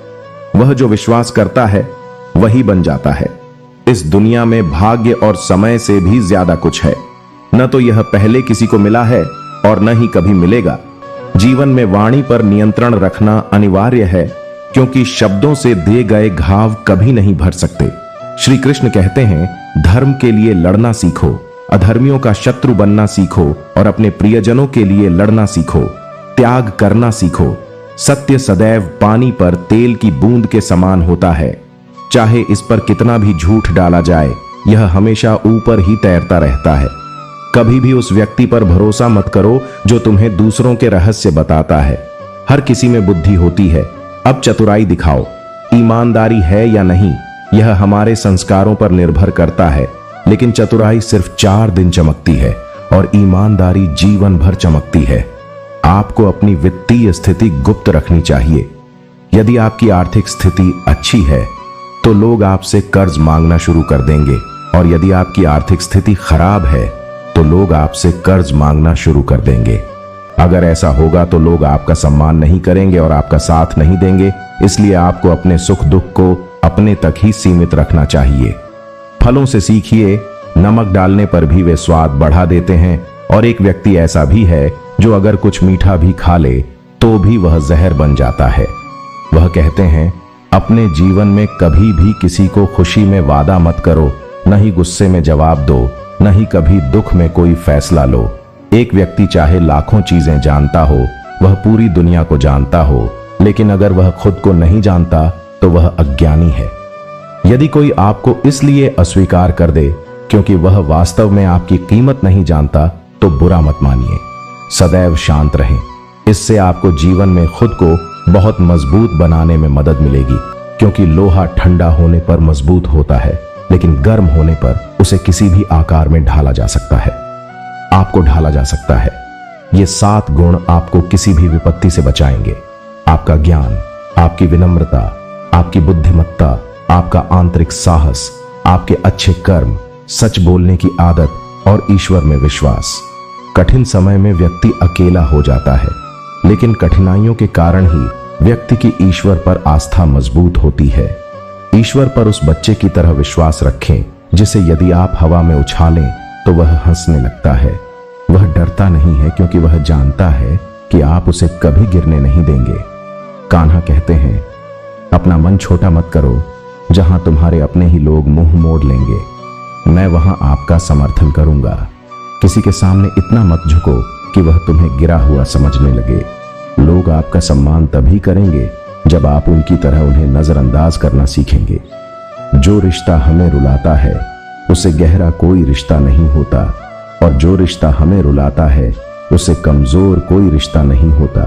वह जो विश्वास करता है वही बन जाता है। इस दुनिया में भाग्य और समय से भी ज्यादा कुछ है। न तो यह पहले किसी को मिला है और न ही कभी मिलेगा। जीवन में वाणी पर नियंत्रण रखना अनिवार्य है, क्योंकि शब्दों से दिए गए घाव कभी नहीं भर सकते। श्री कृष्ण कहते हैं, धर्म के लिए लड़ना सीखो, अधर्मियों का शत्रु बनना सीखो और अपने प्रियजनों के लिए लड़ना सीखो। त्याग करना सीखो। सत्य सदैव पानी पर तेल की बूंद के समान होता है। चाहे इस पर कितना भी झूठ डाला जाए, यह हमेशा ऊपर ही तैरता रहता है। कभी भी उस व्यक्ति पर भरोसा मत करो जो तुम्हें दूसरों के रहस्य बताता है। हर किसी में बुद्धि होती है। अब चतुराई दिखाओ। ईमानदारी है या नहीं, यह हमारे संस्कारों पर निर्भर करता है, लेकिन चतुराई सिर्फ 4 दिन चमकती है और ईमानदारी जीवन भर चमकती है। आपको अपनी वित्तीय स्थिति गुप्त रखनी चाहिए। यदि आपकी आर्थिक स्थिति अच्छी है तो लोग आपसे कर्ज मांगना शुरू कर देंगे, और यदि आपकी आर्थिक स्थिति खराब है तो लोग आपसे कर्ज मांगना शुरू कर देंगे। अगर ऐसा होगा तो लोग आपका सम्मान नहीं करेंगे और आपका साथ नहीं देंगे। इसलिए आपको अपने सुख दुख को अपने तक ही सीमित रखना चाहिए। फलों से सीखिए, नमक डालने पर भी वे स्वाद बढ़ा देते हैं, और एक व्यक्ति ऐसा भी है जो अगर कुछ मीठा भी खा ले तो भी वह जहर बन जाता है। वह कहते हैं, अपने जीवन में कभी भी किसी को खुशी में वादा मत करो, न ही गुस्से में जवाब दो, न ही कभी दुख में कोई फैसला लो। एक व्यक्ति चाहे लाखों चीजें जानता हो, वह पूरी दुनिया को जानता हो, लेकिन अगर वह खुद को नहीं जानता तो वह अज्ञानी है। यदि कोई आपको इसलिए अस्वीकार कर दे क्योंकि वह वास्तव में आपकी कीमत नहीं जानता, तो बुरा मत मानिए। सदैव शांत रहें। इससे आपको जीवन में खुद को बहुत मजबूत बनाने में मदद मिलेगी, क्योंकि लोहा ठंडा होने पर मजबूत होता है, लेकिन गर्म होने पर उसे किसी भी आकार में ढाला जा सकता है। आपको ढाला जा सकता है। ये 7 गुण आपको किसी भी विपत्ति से बचाएंगे। आपका ज्ञान, आपकी विनम्रता, आपकी बुद्धिमत्ता, आपका आंतरिक साहस, आपके अच्छे कर्म, सच बोलने की आदत और ईश्वर में विश्वास। कठिन समय में व्यक्ति अकेला हो जाता है, लेकिन कठिनाइयों के कारण ही व्यक्ति की ईश्वर पर आस्था मजबूत होती है। ईश्वर पर उस बच्चे की तरह विश्वास रखें जिसे यदि आप हवा में उछालें तो वह हंसने लगता है। वह डरता नहीं है क्योंकि वह जानता है कि आप उसे कभी गिरने नहीं देंगे। कान्हा कहते हैं, अपना मन छोटा मत करो। जहां तुम्हारे अपने ही लोग मुंह मोड़ लेंगे, मैं वहां आपका समर्थन करूंगा। किसी के सामने इतना मत झुको कि वह तुम्हें गिरा हुआ समझने लगे। लोग आपका सम्मान तभी करेंगे जब आप उनकी तरह उन्हें नजरअंदाज करना सीखेंगे। जो रिश्ता हमें रुलाता है उससे गहरा कोई रिश्ता नहीं होता, और जो रिश्ता हमें रुलाता है उससे कमजोर कोई रिश्ता नहीं होता,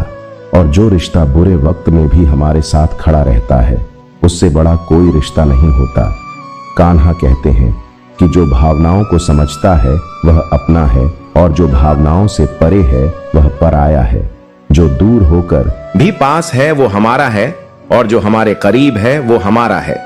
और जो रिश्ता बुरे वक्त में भी हमारे साथ खड़ा रहता है उससे बड़ा कोई रिश्ता नहीं होता। कान्हा कहते हैं कि जो भावनाओं को समझता है वह अपना है, और जो भावनाओं से परे है वह पराया है। जो दूर होकर भी पास है वो हमारा है, और जो हमारे करीब है वो हमारा है।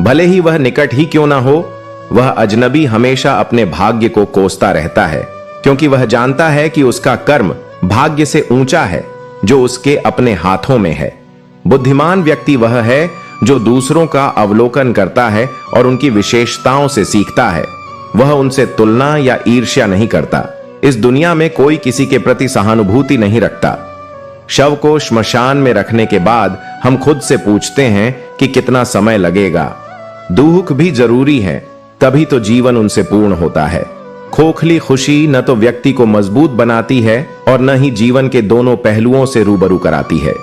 भले ही वह निकट ही क्यों ना हो, वह अजनबी हमेशा अपने भाग्य को कोसता रहता है, क्योंकि वह जानता है कि उसका कर्म भाग्य से ऊंचा है जो उसके अपने हाथों में है। बुद्धिमान व्यक्ति वह है जो दूसरों का अवलोकन करता है और उनकी विशेषताओं से सीखता है। वह उनसे तुलना या ईर्ष्या नहीं करता। इस दुनिया में कोई किसी के प्रति सहानुभूति नहीं रखता। शव को श्मशान में रखने के बाद हम खुद से पूछते हैं कि कितना समय लगेगा। दुख भी जरूरी है, तभी तो जीवन उनसे पूर्ण होता है। खोखली खुशी न तो व्यक्ति को मजबूत बनाती है और न ही जीवन के दोनों पहलुओं से रूबरू कराती है।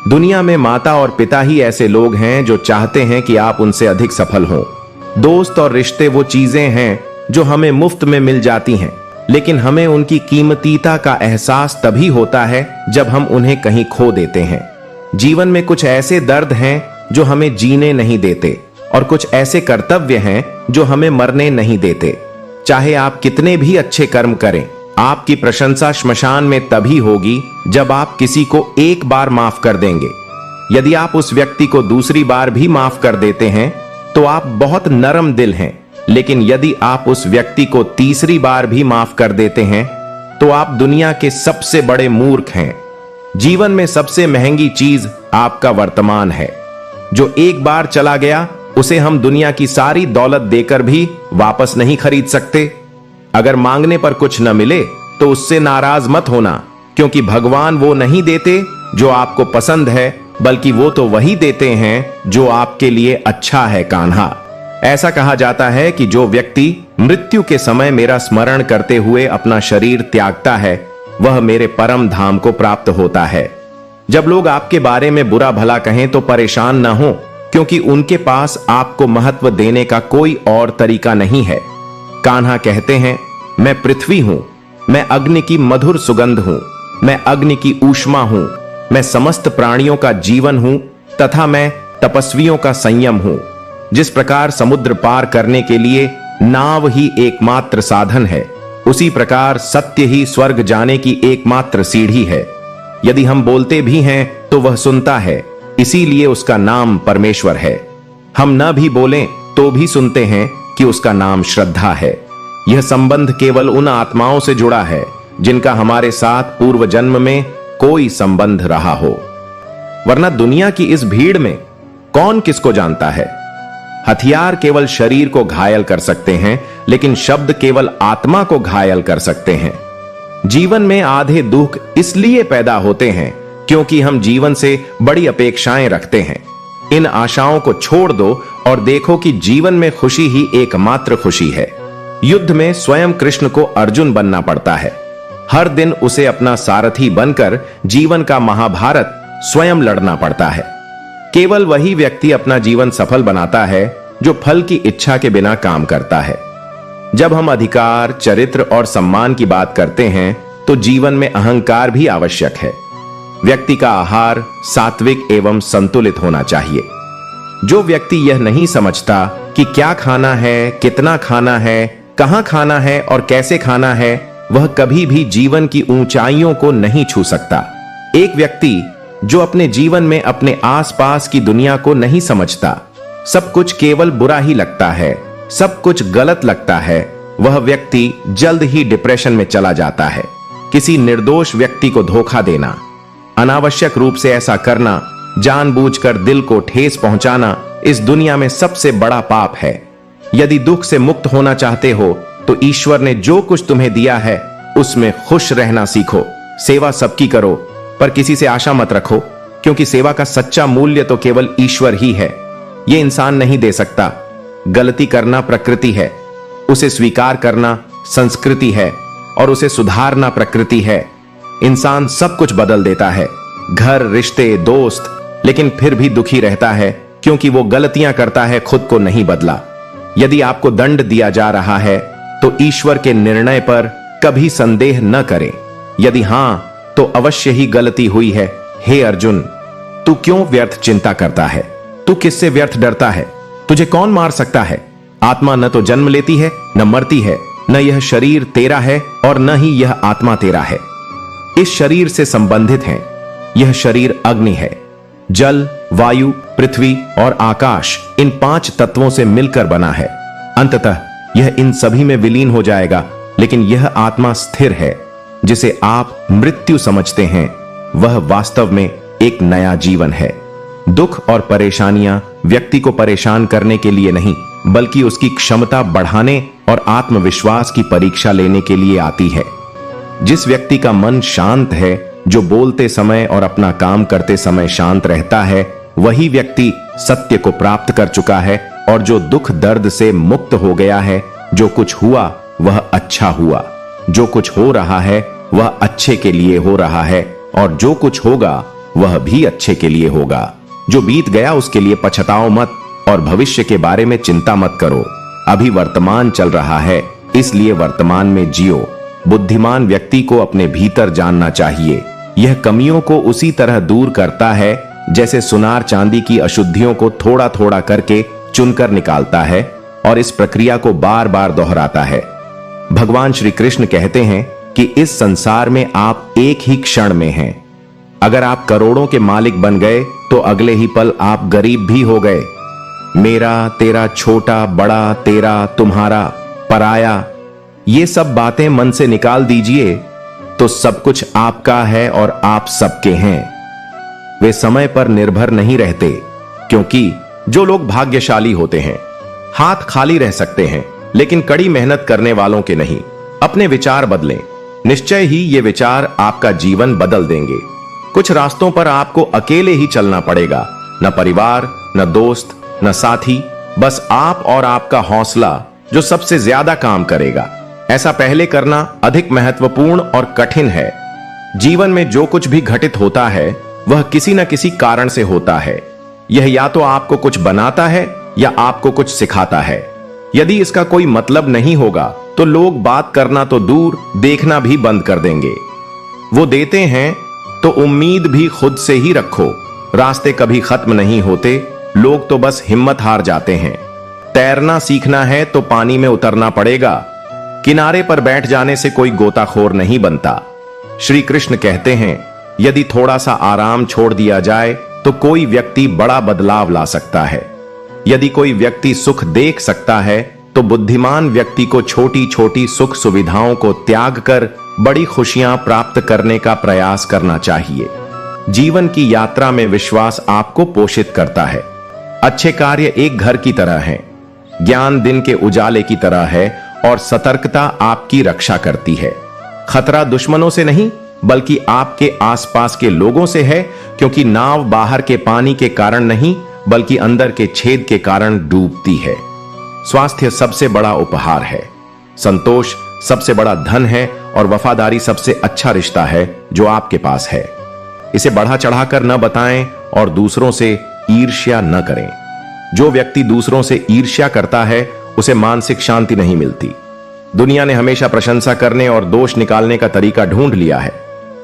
दुनिया में माता और पिता ही ऐसे लोग हैं जो चाहते हैं कि आप उनसे अधिक सफल हों। दोस्त और रिश्ते वो चीजें हैं जो हमें मुफ्त में मिल जाती हैं, लेकिन हमें उनकी कीमतीता का एहसास तभी होता है जब हम उन्हें कहीं खो देते हैं। जीवन में कुछ ऐसे दर्द हैं जो हमें जीने नहीं देते, और कुछ ऐसे कर्तव्य हैं जो हमें मरने नहीं देते। चाहे आप कितने भी अच्छे कर्म करें, आपकी प्रशंसा श्मशान में तभी होगी जब आप किसी को एक बार माफ कर देंगे। यदि आप उस व्यक्ति को दूसरी बार भी माफ कर देते हैं तो आप बहुत नरम दिल हैं, लेकिन यदि आप उस व्यक्ति को तीसरी बार भी माफ कर देते हैं तो आप दुनिया के सबसे बड़े मूर्ख हैं। जीवन में सबसे महंगी चीज आपका वर्तमान है। जो एक बार चला गया उसे हम दुनिया की सारी दौलत देकर भी वापस नहीं खरीद सकते। अगर मांगने पर कुछ न मिले तो उससे नाराज मत होना, क्योंकि भगवान वो नहीं देते जो आपको पसंद है, बल्कि वो तो वही देते हैं जो आपके लिए अच्छा है। कान्हा, ऐसा कहा जाता है कि जो व्यक्ति मृत्यु के समय मेरा स्मरण करते हुए अपना शरीर त्यागता है वह मेरे परम धाम को प्राप्त होता है। जब लोग आपके बारे में बुरा भला कहें तो परेशान न हो, क्योंकि उनके पास आपको महत्व देने का कोई और तरीका नहीं है। कान्हा कहते हैं, मैं पृथ्वी हूं, मैं अग्नि की मधुर सुगंध हूं, मैं अग्नि की ऊष्मा हूं, मैं समस्त प्राणियों का जीवन हूं तथा मैं तपस्वियों का संयम हूं। जिस प्रकार समुद्र पार करने के लिए नाव ही एकमात्र साधन है, उसी प्रकार सत्य ही स्वर्ग जाने की एकमात्र सीढ़ी है। यदि हम बोलते भी हैं तो वह सुनता है, इसीलिए उसका नाम परमेश्वर है। हम न भी बोलें तो भी सुनते हैं कि उसका नाम श्रद्धा है। यह संबंध केवल उन आत्माओं से जुड़ा है जिनका हमारे साथ पूर्व जन्म में कोई संबंध रहा हो, वरना दुनिया की इस भीड़ में कौन किसको जानता है। हथियार केवल शरीर को घायल कर सकते हैं, लेकिन शब्द केवल आत्मा को घायल कर सकते हैं। जीवन में आधे दुख इसलिए पैदा होते हैं क्योंकि हम जीवन से बड़ी अपेक्षाएं रखते हैं। इन आशाओं को छोड़ दो और देखो कि जीवन में खुशी ही एकमात्र खुशी है। युद्ध में स्वयं कृष्ण को अर्जुन बनना पड़ता है। हर दिन उसे अपना सारथी बनकर जीवन का महाभारत स्वयं लड़ना पड़ता है। केवल वही व्यक्ति अपना जीवन सफल बनाता है जो फल की इच्छा के बिना काम करता है। जब हम अधिकार, चरित्र और सम्मान की बात करते हैं तो जीवन में अहंकार भी आवश्यक है। व्यक्ति का आहार सात्विक एवं संतुलित होना चाहिए। जो व्यक्ति यह नहीं समझता कि क्या खाना है, कितना खाना है, कहां खाना है और कैसे खाना है, वह कभी भी जीवन की ऊंचाइयों को नहीं छू सकता। एक व्यक्ति जो अपने जीवन में अपने आसपास की दुनिया को नहीं समझता, सब कुछ केवल बुरा ही लगता है, सब कुछ गलत लगता है, वह व्यक्ति जल्द ही डिप्रेशन में चला जाता है। किसी निर्दोष व्यक्ति को धोखा देना, अनावश्यक रूप से ऐसा करना, जानबूझकर दिल को ठेस पहुंचाना इस दुनिया में सबसे बड़ा पाप है। यदि दुख से मुक्त होना चाहते हो तो ईश्वर ने जो कुछ तुम्हें दिया है उसमें खुश रहना सीखो। सेवा सबकी करो, पर किसी से आशा मत रखो, क्योंकि सेवा का सच्चा मूल्य तो केवल ईश्वर ही है, यह इंसान नहीं दे सकता। गलती करना प्रकृति है, उसे स्वीकार करना संस्कृति है और उसे सुधारना प्रकृति है। इंसान सब कुछ बदल देता है, घर, रिश्ते, दोस्त, लेकिन फिर भी दुखी रहता है क्योंकि वो गलतियां करता है, खुद को नहीं बदला। यदि आपको दंड दिया जा रहा है तो ईश्वर के निर्णय पर कभी संदेह न करें। यदि हां तो अवश्य ही गलती हुई है। हे अर्जुन, तू क्यों व्यर्थ चिंता करता है? तू किससे व्यर्थ डरता है? तुझे कौन मार सकता है? आत्मा न तो जन्म लेती है न मरती है, न यह शरीर तेरा है और न ही यह आत्मा तेरा है। इस शरीर से संबंधित हैं। यह शरीर अग्नि है, जल, वायु, पृथ्वी और आकाश, इन 5 तत्वों से मिलकर बना है। अंततः यह इन सभी में विलीन हो जाएगा, लेकिन यह आत्मा स्थिर है जिसे आप मृत्यु समझते हैं, वह वास्तव में एक नया जीवन है। दुख और परेशानियां व्यक्ति को परेशान करने के लिए नहीं, बल्कि उसकी क्षमता बढ़ाने और आत्मविश्वास की परीक्षा लेने के लिए आती है। जिस व्यक्ति का मन शांत है, जो बोलते समय और अपना काम करते समय शांत रहता है, वही व्यक्ति सत्य को प्राप्त कर चुका है और जो दुख दर्द से मुक्त हो गया है। जो कुछ हुआ वह अच्छा हुआ, जो कुछ हो रहा है वह अच्छे के लिए हो रहा है और जो कुछ होगा वह भी अच्छे के लिए होगा। जो बीत गया उसके लिए पछताओ मत और भविष्य के बारे में चिंता मत करो। अभी वर्तमान चल रहा है, इसलिए वर्तमान में जियो। बुद्धिमान व्यक्ति को अपने भीतर जानना चाहिए। यह कमियों को उसी तरह दूर करता है जैसे सुनार चांदी की अशुद्धियों को थोड़ा थोड़ा करके चुनकर निकालता है और इस प्रक्रिया को बार बार दोहराता है। भगवान श्री कृष्ण कहते हैं कि इस संसार में आप एक ही क्षण में हैं। अगर आप करोड़ों के मालिक बन गए तो अगले ही पल आप गरीब भी हो गए। मेरा, तेरा, छोटा, बड़ा, तेरा, तुम्हारा, पराया, ये सब बातें मन से निकाल दीजिए तो सब कुछ आपका है और आप सबके हैं। वे समय पर निर्भर नहीं रहते, क्योंकि जो लोग भाग्यशाली होते हैं हाथ खाली रह सकते हैं, लेकिन कड़ी मेहनत करने वालों के नहीं। अपने विचार बदलें, निश्चय ही ये विचार आपका जीवन बदल देंगे। कुछ रास्तों पर आपको अकेले ही चलना पड़ेगा, न परिवार, न दोस्त, न साथी, बस आप और आपका हौसला जो सबसे ज्यादा काम करेगा। ऐसा पहले करना अधिक महत्वपूर्ण और कठिन है। जीवन में जो कुछ भी घटित होता है वह किसी न किसी कारण से होता है। यह या तो आपको कुछ बनाता है या आपको कुछ सिखाता है। यदि इसका कोई मतलब नहीं होगा तो लोग बात करना तो दूर, देखना भी बंद कर देंगे। वो देते हैं तो उम्मीद भी खुद से ही रखो। रास्ते कभी खत्म नहीं होते, लोग तो बस हिम्मत हार जाते हैं। तैरना सीखना है तो पानी में उतरना पड़ेगा। किनारे पर बैठ जाने से कोई गोताखोर नहीं बनता। श्री कृष्ण कहते हैं, यदि थोड़ा सा आराम छोड़ दिया जाए तो कोई व्यक्ति बड़ा बदलाव ला सकता है। यदि कोई व्यक्ति सुख देख सकता है तो बुद्धिमान व्यक्ति को छोटी छोटी सुख सुविधाओं को त्याग कर बड़ी खुशियां प्राप्त करने का प्रयास करना चाहिए। जीवन की यात्रा में विश्वास आपको पोषित करता है। अच्छे कार्य एक घर की तरह हैं, ज्ञान दिन के उजाले की तरह है और सतर्कता आपकी रक्षा करती है। खतरा दुश्मनों से नहीं बल्कि आपके आसपास के लोगों से है, क्योंकि नाव बाहर के पानी के कारण नहीं बल्कि अंदर के छेद के कारण डूबती है। स्वास्थ्य सबसे बड़ा उपहार है, संतोष सबसे बड़ा धन है और वफादारी सबसे अच्छा रिश्ता है जो आपके पास है। इसे बढ़ा चढ़ाकर न बताएं और दूसरों से ईर्ष्या न करें। जो व्यक्ति दूसरों से ईर्ष्या करता है उसे मानसिक शांति नहीं मिलती। दुनिया ने हमेशा प्रशंसा करने और दोष निकालने का तरीका ढूंढ लिया है।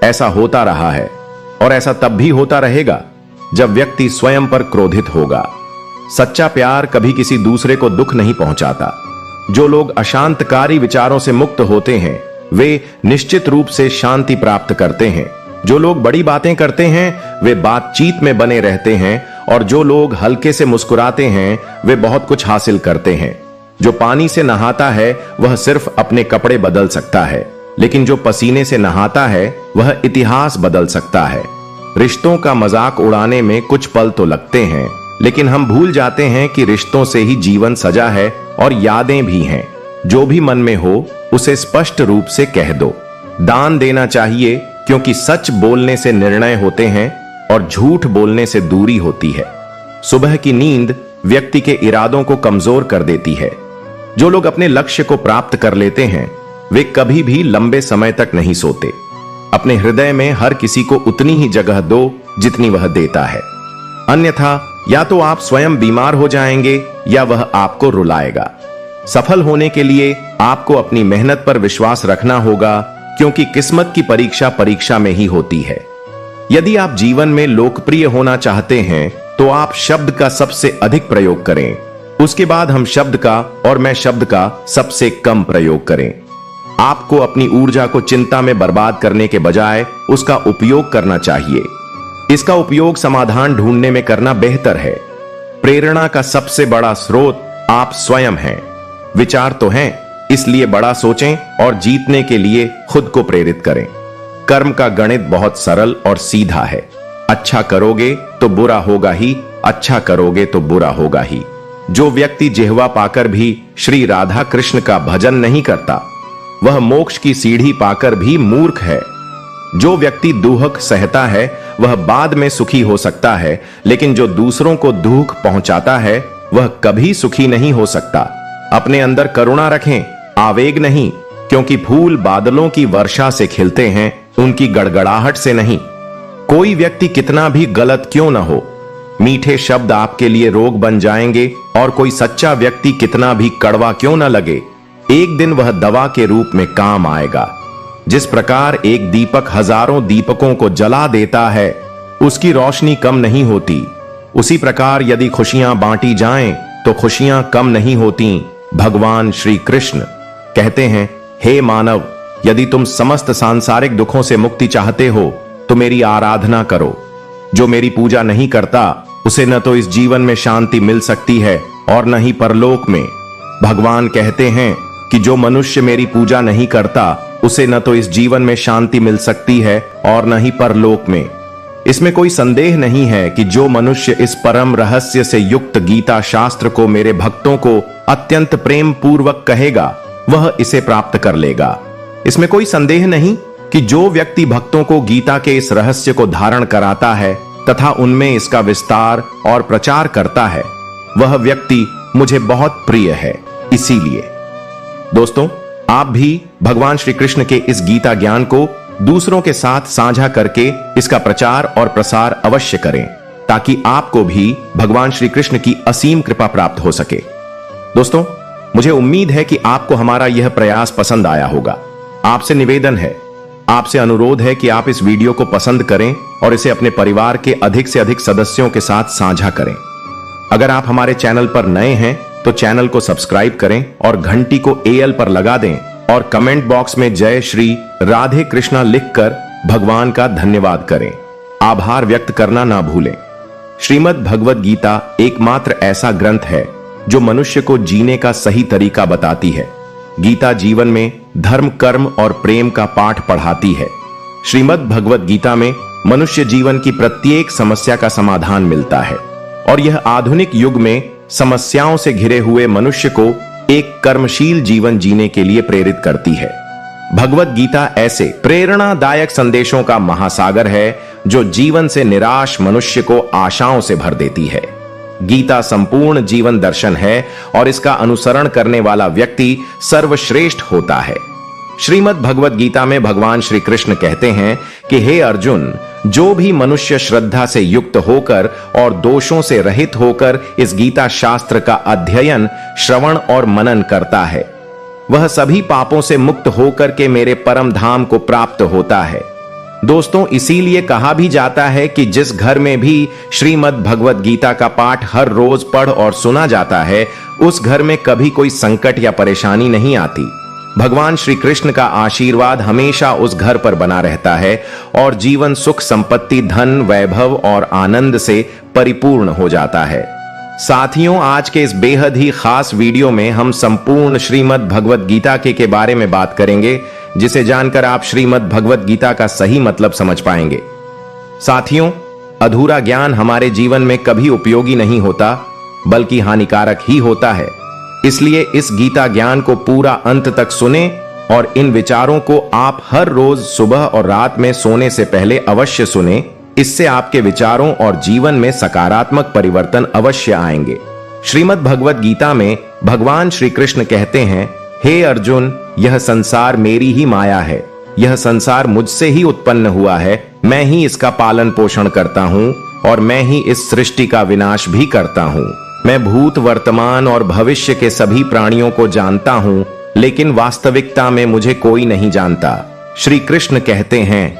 ऐसा होता रहा है और ऐसा तब भी होता रहेगा जब व्यक्ति स्वयं पर क्रोधित होगा। सच्चा प्यार कभी किसी दूसरे को दुख नहीं पहुंचाता। जो लोग अशांतकारी विचारों से मुक्त होते हैं वे निश्चित रूप से शांति प्राप्त करते हैं। जो लोग बड़ी बातें करते हैं वे बातचीत में बने रहते हैं और जो लोग हल्के से मुस्कुराते हैं वे बहुत कुछ हासिल करते हैं। जो पानी से नहाता है वह सिर्फ अपने कपड़े बदल सकता है, लेकिन जो पसीने से नहाता है वह इतिहास बदल सकता है। रिश्तों का मजाक उड़ाने में कुछ पल तो लगते हैं, लेकिन हम भूल जाते हैं कि रिश्तों से ही जीवन सजा है और यादें भी हैं। जो भी मन में हो उसे स्पष्ट रूप से कह दो। दान देना चाहिए क्योंकि सच बोलने से निर्णय होते हैं और झूठ बोलने से दूरी होती है। सुबह की नींद व्यक्ति के इरादों को कमजोर कर देती है। जो लोग अपने लक्ष्य को प्राप्त कर लेते हैं वे कभी भी लंबे समय तक नहीं सोते। अपने हृदय में हर किसी को उतनी ही जगह दो जितनी वह देता है, अन्यथा या तो आप स्वयं बीमार हो जाएंगे या वह आपको रुलाएगा। सफल होने के लिए आपको अपनी मेहनत पर विश्वास रखना होगा, क्योंकि किस्मत की परीक्षा में ही होती है। यदि आप जीवन में लोकप्रिय होना चाहते हैं तो आप शब्द का सबसे अधिक प्रयोग करें, उसके बाद हम शब्द का और मैं शब्द का सबसे कम प्रयोग करें। आपको अपनी ऊर्जा को चिंता में बर्बाद करने के बजाय उसका उपयोग करना चाहिए। इसका उपयोग समाधान ढूंढने में करना बेहतर है। प्रेरणा का सबसे बड़ा स्रोत आप स्वयं हैं। विचार तो हैं, इसलिए बड़ा सोचें और जीतने के लिए खुद को प्रेरित करें। कर्म का गणित बहुत सरल और सीधा है। अच्छा करोगे तो बुरा होगा ही, अच्छा करोगे तो बुरा होगा ही। जो व्यक्ति जिह्वा पाकर भी श्री राधा कृष्ण का भजन नहीं करता वह मोक्ष की सीढ़ी पाकर भी मूर्ख है। जो व्यक्ति दुख सहता है वह बाद में सुखी हो सकता है, लेकिन जो दूसरों को दुख पहुंचाता है वह कभी सुखी नहीं हो सकता। अपने अंदर करुणा रखें, आवेग नहीं, क्योंकि फूल बादलों की वर्षा से खिलते हैं, उनकी गड़गड़ाहट से नहीं। कोई व्यक्ति कितना भी गलत क्यों न हो, मीठे शब्द आपके लिए रोग बन जाएंगे और कोई सच्चा व्यक्ति कितना भी कड़वा क्यों न लगे, एक दिन वह दवा के रूप में काम आएगा। जिस प्रकार एक दीपक हजारों दीपकों को जला देता है, उसकी रोशनी कम नहीं होती, उसी प्रकार यदि खुशियां बांटी जाएं तो खुशियां कम नहीं होती। भगवान श्री कृष्ण कहते हैं, हे मानव, यदि तुम समस्त सांसारिक दुखों से मुक्ति चाहते हो तो मेरी आराधना करो। जो मेरी पूजा नहीं करता उसे न तो इस जीवन में शांति मिल सकती है और न ही परलोक में। भगवान कहते हैं कि जो मनुष्य मेरी पूजा नहीं करता उसे न तो इस जीवन में शांति मिल सकती है और न ही परलोक में। इसमें कोई संदेह नहीं है कि जो मनुष्य इस परम रहस्य से युक्त गीता शास्त्र को मेरे भक्तों को अत्यंत प्रेम पूर्वक कहेगा वह इसे प्राप्त कर लेगा। इसमें कोई संदेह नहीं कि जो व्यक्ति भक्तों को गीता के इस रहस्य को धारण कराता है तथा उनमें इसका विस्तार और प्रचार करता है वह व्यक्ति मुझे बहुत प्रिय है। इसीलिए दोस्तों, आप भी भगवान श्री कृष्ण के इस गीता ज्ञान को दूसरों के साथ साझा करके इसका प्रचार और प्रसार अवश्य करें, ताकि आपको भी भगवान श्री कृष्ण की असीम कृपा प्राप्त हो सके। दोस्तों, मुझे उम्मीद है कि आपको हमारा यह प्रयास पसंद आया होगा। आपसे निवेदन है, आपसे अनुरोध है कि आप इस वीडियो को पसंद करें और इसे अपने परिवार के अधिक से अधिक सदस्यों के साथ साझा करें। अगर आप हमारे चैनल पर नए हैं तो चैनल को सब्सक्राइब करें और घंटी को एल पर लगा दें और कमेंट बॉक्स में जय श्री राधे कृष्णा लिखकर भगवान का धन्यवाद करें। आभार व्यक्त करना ना भूलें। श्रीमद् भगवद गीता एकमात्र ऐसा ग्रंथ है जो मनुष्य को जीने का सही तरीका बताती है। गीता जीवन में धर्म, कर्म और प्रेम का पाठ पढ़ाती है। श्रीमद् भगवत गीता में मनुष्य जीवन की प्रत्येक समस्या का समाधान मिलता है और यह आधुनिक युग में समस्याओं से घिरे हुए मनुष्य को एक कर्मशील जीवन जीने के लिए प्रेरित करती है। भगवत गीता ऐसे प्रेरणादायक संदेशों का महासागर है जो जीवन से निराश मनुष्य को आशाओं से भर देती है। गीता संपूर्ण जीवन दर्शन है और इसका अनुसरण करने वाला व्यक्ति सर्वश्रेष्ठ होता है। श्रीमद् भगवत गीता में भगवान श्री कृष्ण कहते हैं कि हे अर्जुन, जो भी मनुष्य श्रद्धा से युक्त होकर और दोषों से रहित होकर इस गीता शास्त्र का अध्ययन, श्रवण और मनन करता है, वह सभी पापों से मुक्त होकर के मेरे परम धाम को प्राप्त होता है। दोस्तों, इसीलिए कहा भी जाता है कि जिस घर में भी श्रीमद् भगवत गीता का पाठ हर रोज पढ़ और सुना जाता है, उस घर में कभी कोई संकट या परेशानी नहीं आती। भगवान श्री कृष्ण का आशीर्वाद हमेशा उस घर पर बना रहता है और जीवन सुख, संपत्ति, धन, वैभव और आनंद से परिपूर्ण हो जाता है। साथियों, आज के इस बेहद ही खास वीडियो में हम संपूर्ण श्रीमद् भगवत गीता के बारे में बात करेंगे, जिसे जानकर आप श्रीमद् भगवत गीता का सही मतलब समझ पाएंगे। साथियों, अधूरा ज्ञान हमारे जीवन में कभी उपयोगी नहीं होता, बल्कि हानिकारक ही होता है। इसलिए इस गीता ज्ञान को पूरा अंत तक सुने और इन विचारों को आप हर रोज सुबह और रात में सोने से पहले अवश्य सुने। इससे आपके विचारों और जीवन में सकारात्मक परिवर्तन अवश्य आएंगे। श्रीमद् भगवत गीता में भगवान श्री कृष्ण कहते हैं, हे अर्जुन, यह संसार मेरी ही माया है। यह संसार मुझसे ही उत्पन्न हुआ है। मैं ही इसका पालन पोषण करता हूँ और मैं ही इस सृष्टि का विनाश भी करता हूँ। मैं भूत, वर्तमान और भविष्य के सभी प्राणियों को जानता हूँ, लेकिन वास्तविकता में मुझे कोई नहीं जानता। श्री कृष्ण कहते हैं,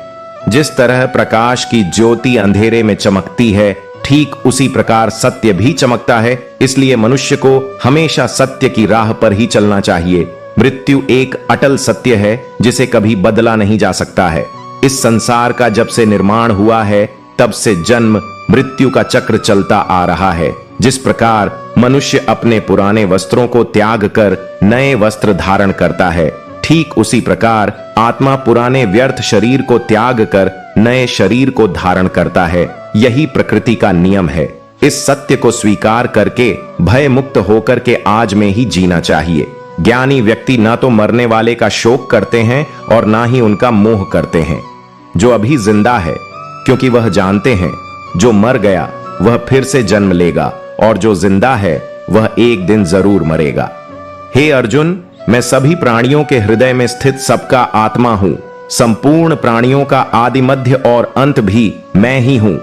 जिस तरह प्रकाश की ज्योति अंधेरे में चमकती है, ठीक उसी प्रकार सत्य भी चमकता है। इसलिए मनुष्य को हमेशा सत्य की राह पर ही चलना चाहिए। मृत्यु एक अटल सत्य है जिसे कभी बदला नहीं जा सकता है। इस संसार का जब से निर्माण हुआ है, तब से जन्म मृत्यु का चक्र चलता आ रहा है। जिस प्रकार मनुष्य अपने पुराने वस्त्रों को त्याग कर नए वस्त्र धारण करता है, ठीक उसी प्रकार आत्मा पुराने व्यर्थ शरीर को त्याग कर नए शरीर को धारण करता है। यही प्रकृति का नियम है। इस सत्य को स्वीकार करके भय मुक्त होकर के आज में ही जीना चाहिए। ज्ञानी व्यक्ति ना तो मरने वाले का शोक करते हैं और ना ही उनका मोह करते हैं। जो अभी जिंदा है, क्योंकि वह जानते हैं जो मर गया वह फिर से जन्म लेगा और जो जिंदा है वह एक दिन जरूर मरेगा। हे अर्जुन, मैं सभी प्राणियों के हृदय में स्थित सबका आत्मा हूं। संपूर्ण प्राणियों का आदि, मध्य और अंत भी मैं ही हूं।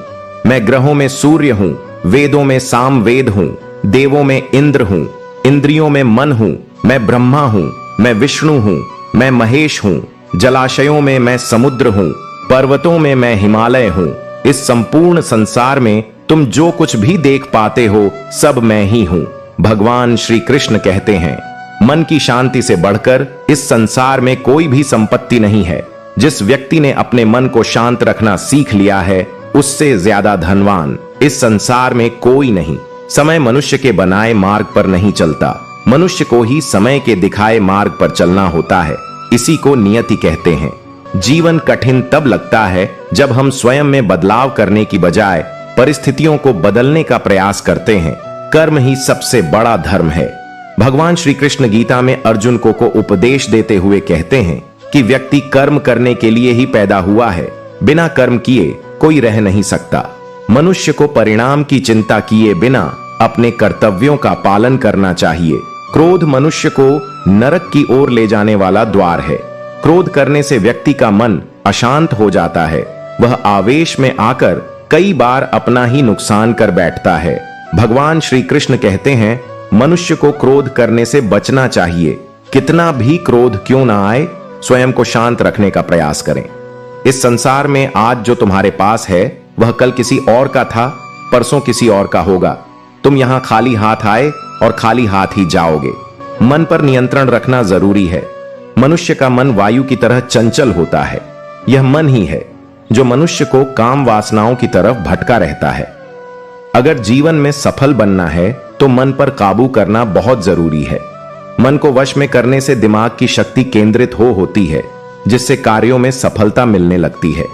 मैं ग्रहों में सूर्य हूं, वेदों में सामवेद हूं, देवों में इंद्र हूं, इंद्रियों में मन हूं। मैं ब्रह्मा हूं, मैं विष्णु हूं, मैं महेश हूं। जलाशयों में मैं समुद्र हूं, पर्वतों में मैं हिमालय हूं। इस संपूर्ण संसार में तुम जो कुछ भी देख पाते हो, सब मैं ही हूं। भगवान श्री कृष्ण कहते हैं, मन की शांति से बढ़कर इस संसार में कोई भी संपत्ति नहीं है। जिस व्यक्ति ने अपने मन को शांत रखना सीख लिया है, उससे ज्यादा धनवान इस संसार में कोई नहीं। समय मनुष्य के बनाए मार्ग पर नहीं चलता, मनुष्य को ही समय के दिखाए मार्ग पर चलना होता है। इसी को नियति कहते हैं। जीवन कठिन तब लगता है जब हम स्वयं में बदलाव करने की बजाय परिस्थितियों को बदलने का प्रयास करते हैं। कर्म ही सबसे बड़ा धर्म है। भगवान श्री कृष्ण गीता में अर्जुन को उपदेश देते हुए कहते हैं कि व्यक्ति कर्म करने के लिए ही पैदा हुआ है। बिना कर्म किए कोई रह नहीं सकता। मनुष्य को परिणाम की चिंता किए बिना अपने कर्तव्यों का पालन करना चाहिए। क्रोध मनुष्य को नरक की ओर ले जाने वाला द्वार है। क्रोध करने से व्यक्ति का मन अशांत हो जाता है। वह आवेश में आकर कई बार अपना ही नुकसान कर बैठता है। भगवान श्री कृष्ण कहते हैं, मनुष्य को क्रोध करने से बचना चाहिए। कितना भी क्रोध क्यों ना आए, स्वयं को शांत रखने का प्रयास करें। इस संसार में आज जो तुम्हारे पास है वह कल किसी और का था, परसों किसी और का होगा। तुम यहां खाली हाथ आए और खाली हाथ ही जाओगे। मन पर नियंत्रण रखना जरूरी है। मनुष्य का मन वायु की तरह चंचल होता है। यह मन ही है जो मनुष्य को काम वासनाओं की तरफ भटका रहता है। अगर जीवन में सफल बनना है तो मन पर काबू करना बहुत जरूरी है। मन को वश में करने से दिमाग की शक्ति केंद्रित होती है, जिससे कार्यों में सफलता मिलने लगती है।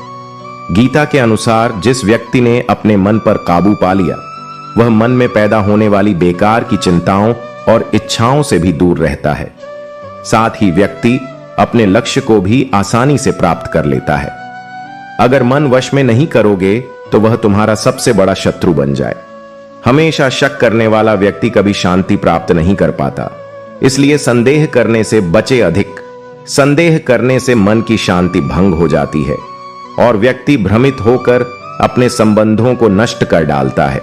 गीता के अनुसार जिस व्यक्ति ने अपने मन पर काबू पा लिया, वह मन में पैदा होने वाली बेकार की चिंताओं और इच्छाओं से भी दूर रहता है। साथ ही व्यक्ति अपने लक्ष्य को भी आसानी से प्राप्त कर लेता है। अगर मन वश में नहीं करोगे तो वह तुम्हारा सबसे बड़ा शत्रु बन जाए। हमेशा शक करने वाला व्यक्ति कभी शांति प्राप्त नहीं कर पाता, इसलिए संदेह करने से बचे अधिक। संदेह करने से मन की शांति भंग हो जाती है और व्यक्ति भ्रमित होकर अपने संबंधों को नष्ट कर डालता है।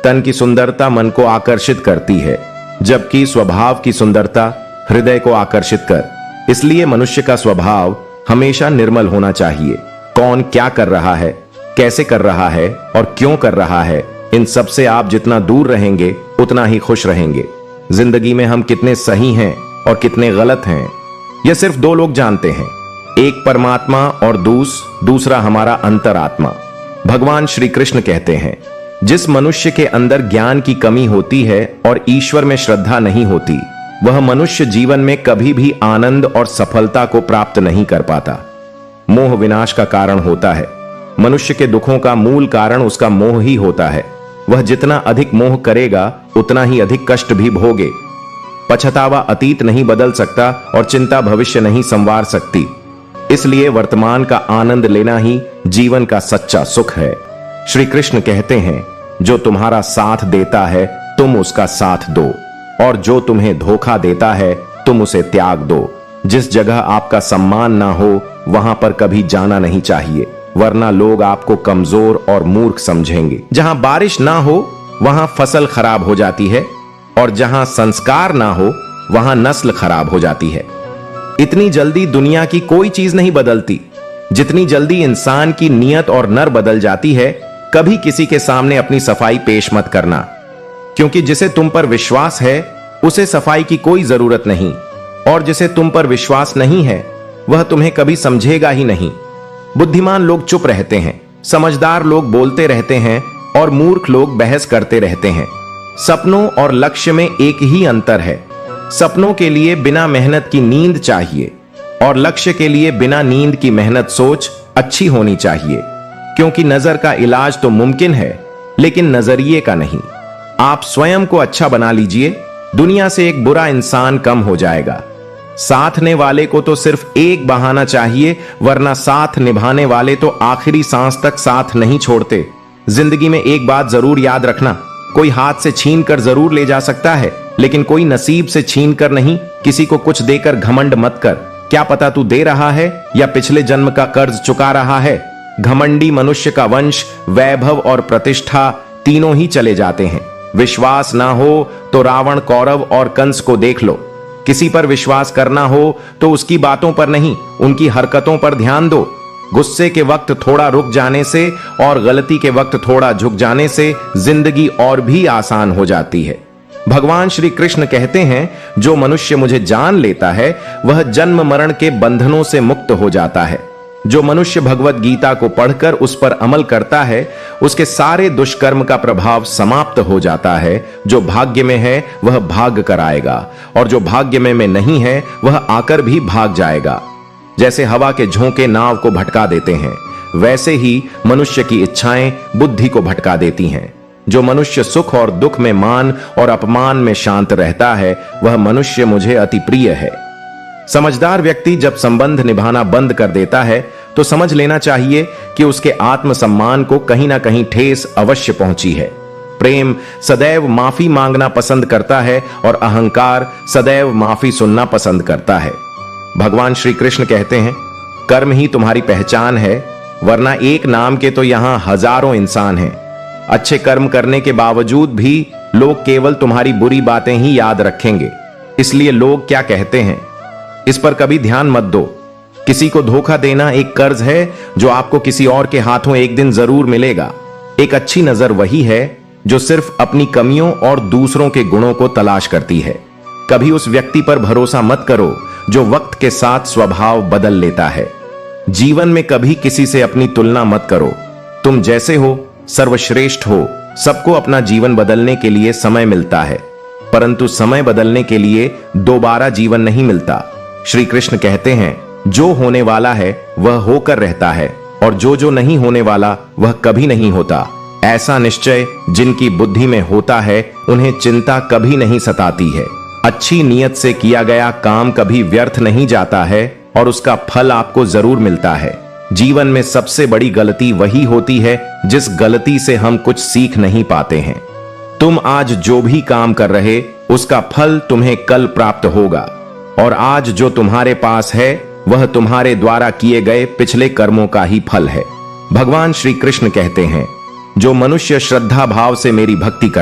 तन की सुंदरता मन को आकर्षित करती है, जबकि स्वभाव की सुंदरता हृदय को आकर्षित कर। इसलिए मनुष्य का स्वभाव हमेशा निर्मल होना चाहिए। कौन क्या कर रहा है, कैसे कर रहा है और क्यों कर रहा है, इन सब से आप जितना दूर रहेंगे उतना ही खुश रहेंगे। जिंदगी में हम कितने सही हैं और कितने गलत हैं, यह सिर्फ दो लोग जानते हैं, एक परमात्मा और दूसरा हमारा अंतरात्मा। भगवान श्री कृष्ण कहते हैं, जिस मनुष्य के अंदर ज्ञान की कमी होती है और ईश्वर में श्रद्धा नहीं होती, वह मनुष्य जीवन में कभी भी आनंद और सफलता को प्राप्त नहीं कर पाता। मोह विनाश का कारण होता है। मनुष्य के दुखों का मूल कारण उसका मोह ही होता है। वह जितना अधिक मोह करेगा उतना ही अधिक कष्ट भी भोगे। पछतावा अतीत नहीं बदल सकता और चिंता भविष्य नहीं संवार सकती। इसलिए वर्तमान का आनंद लेना ही जीवन का सच्चा सुख है। श्री कृष्ण कहते हैं, जो तुम्हारा साथ देता है तुम उसका साथ दो, और जो तुम्हें धोखा देता है तुम उसे त्याग दो। जिस जगह आपका सम्मान ना हो वहां पर कभी जाना नहीं चाहिए, वरना लोग आपको कमजोर और मूर्ख समझेंगे। जहां बारिश ना हो वहां फसल खराब हो जाती है, और जहां संस्कार ना हो वहां नस्ल खराब हो जाती है। इतनी जल्दी दुनिया की कोई चीज नहीं बदलती जितनी जल्दी इंसान की नीयत और नर बदल जाती है। कभी किसी के सामने अपनी सफाई पेश मत करना, क्योंकि जिसे तुम पर विश्वास है उसे सफाई की कोई जरूरत नहीं, और जिसे तुम पर विश्वास नहीं है वह तुम्हें कभी समझेगा ही नहीं। बुद्धिमान लोग चुप रहते हैं, समझदार लोग बोलते रहते हैं और मूर्ख लोग बहस करते रहते हैं। सपनों और लक्ष्य में एक ही अंतर है। सपनों के लिए बिना मेहनत की नींद चाहिए और लक्ष्य के लिए बिना नींद की मेहनत सोच अच्छी होनी चाहिए, क्योंकि नजर का इलाज तो मुमकिन है लेकिन नजरिए का नहीं। आप स्वयं को अच्छा बना लीजिए, दुनिया से एक बुरा इंसान कम हो जाएगा। साथने वाले को तो सिर्फ एक बहाना चाहिए, वरना साथ निभाने वाले तो आखिरी सांस तक साथ नहीं छोड़ते। जिंदगी में एक बात जरूर याद रखना, कोई हाथ से छीन कर जरूर ले जा सकता है, लेकिन कोई नसीब से छीन कर नहीं। किसी को कुछ देकर घमंड मत कर, क्या पता तू दे रहा है या पिछले जन्म का कर्ज चुका रहा है। घमंडी मनुष्य का वंश, वैभव और प्रतिष्ठा तीनों ही चले जाते हैं। विश्वास ना हो तो रावण, कौरव और कंस को देख लो। किसी पर विश्वास करना हो तो उसकी बातों पर नहीं, उनकी हरकतों पर ध्यान दो। गुस्से के वक्त थोड़ा रुक जाने से और गलती के वक्त थोड़ा झुक जाने से जिंदगी और भी आसान हो जाती है। भगवान श्री कृष्ण कहते हैं, जो मनुष्य मुझे जान लेता है वह जन्म मरण के बंधनों से मुक्त हो जाता है। जो मनुष्य भगवत गीता को पढ़कर उस पर अमल करता है उसके सारे दुष्कर्म का प्रभाव समाप्त हो जाता है। जो भाग्य में है वह भाग कर आएगा, और जो भाग्य में नहीं है वह आकर भी भाग जाएगा। जैसे हवा के झोंके नाव को भटका देते हैं, वैसे ही मनुष्य की इच्छाएं बुद्धि को भटका देती हैं। जो मनुष्य सुख और दुख में, मान और अपमान में शांत रहता है वह मनुष्य मुझे अति प्रिय है। समझदार व्यक्ति जब संबंध निभाना बंद कर देता है तो समझ लेना चाहिए कि उसके आत्मसम्मान को कहीं ना कहीं ठेस अवश्य पहुंची है। प्रेम सदैव माफी मांगना पसंद करता है और अहंकार सदैव माफी सुनना पसंद करता है। भगवान श्री कृष्ण कहते हैं, कर्म ही तुम्हारी पहचान है, वरना एक नाम के तो यहां हजारों इंसान हैं। अच्छे कर्म करने के बावजूद भी लोग केवल तुम्हारी बुरी बातें ही याद रखेंगे। इसलिए लोग क्या कहते हैं इस पर कभी ध्यान मत दो। किसी को धोखा देना एक कर्ज है जो आपको किसी और के हाथों एक दिन जरूर मिलेगा। एक अच्छी नजर वही है जो सिर्फ अपनी कमियों और दूसरों के गुणों को तलाश करती है। कभी उस व्यक्ति पर भरोसा मत करो जो वक्त के साथ स्वभाव बदल लेता है। जीवन में कभी किसी से अपनी तुलना मत करो। तुम जैसे हो सर्वश्रेष्ठ हो। सबको अपना जीवन बदलने के लिए समय मिलता है। परंतु समय बदलने के लिए दोबारा जीवन नहीं मिलता। श्री कृष्ण कहते हैं, जो होने वाला है वह होकर रहता है और जो नहीं होने वाला वह कभी नहीं होता। ऐसा निश्चय जिनकी बुद्धि में होता है उन्हें चिंता कभी नहीं सताती है। अच्छी नीयत से किया गया काम कभी व्यर्थ नहीं जाता है और उसका फल आपको जरूर मिलता है। जीवन में सबसे बड़ी गलती वही होती है जिस गलती से हम कुछ सीख नहीं पाते हैं। तुम आज जो भी काम कर रहे उसका फल तुम्हें कल प्राप्त होगा और आज जो तुम्हारे पास है वह तुम्हारे द्वारा किए गए पिछले कर्मों का ही फल है। भगवान श्री कृष्ण कहते हैं, जो मनुष्य श्रद्धा भाव से मेरी भक्ति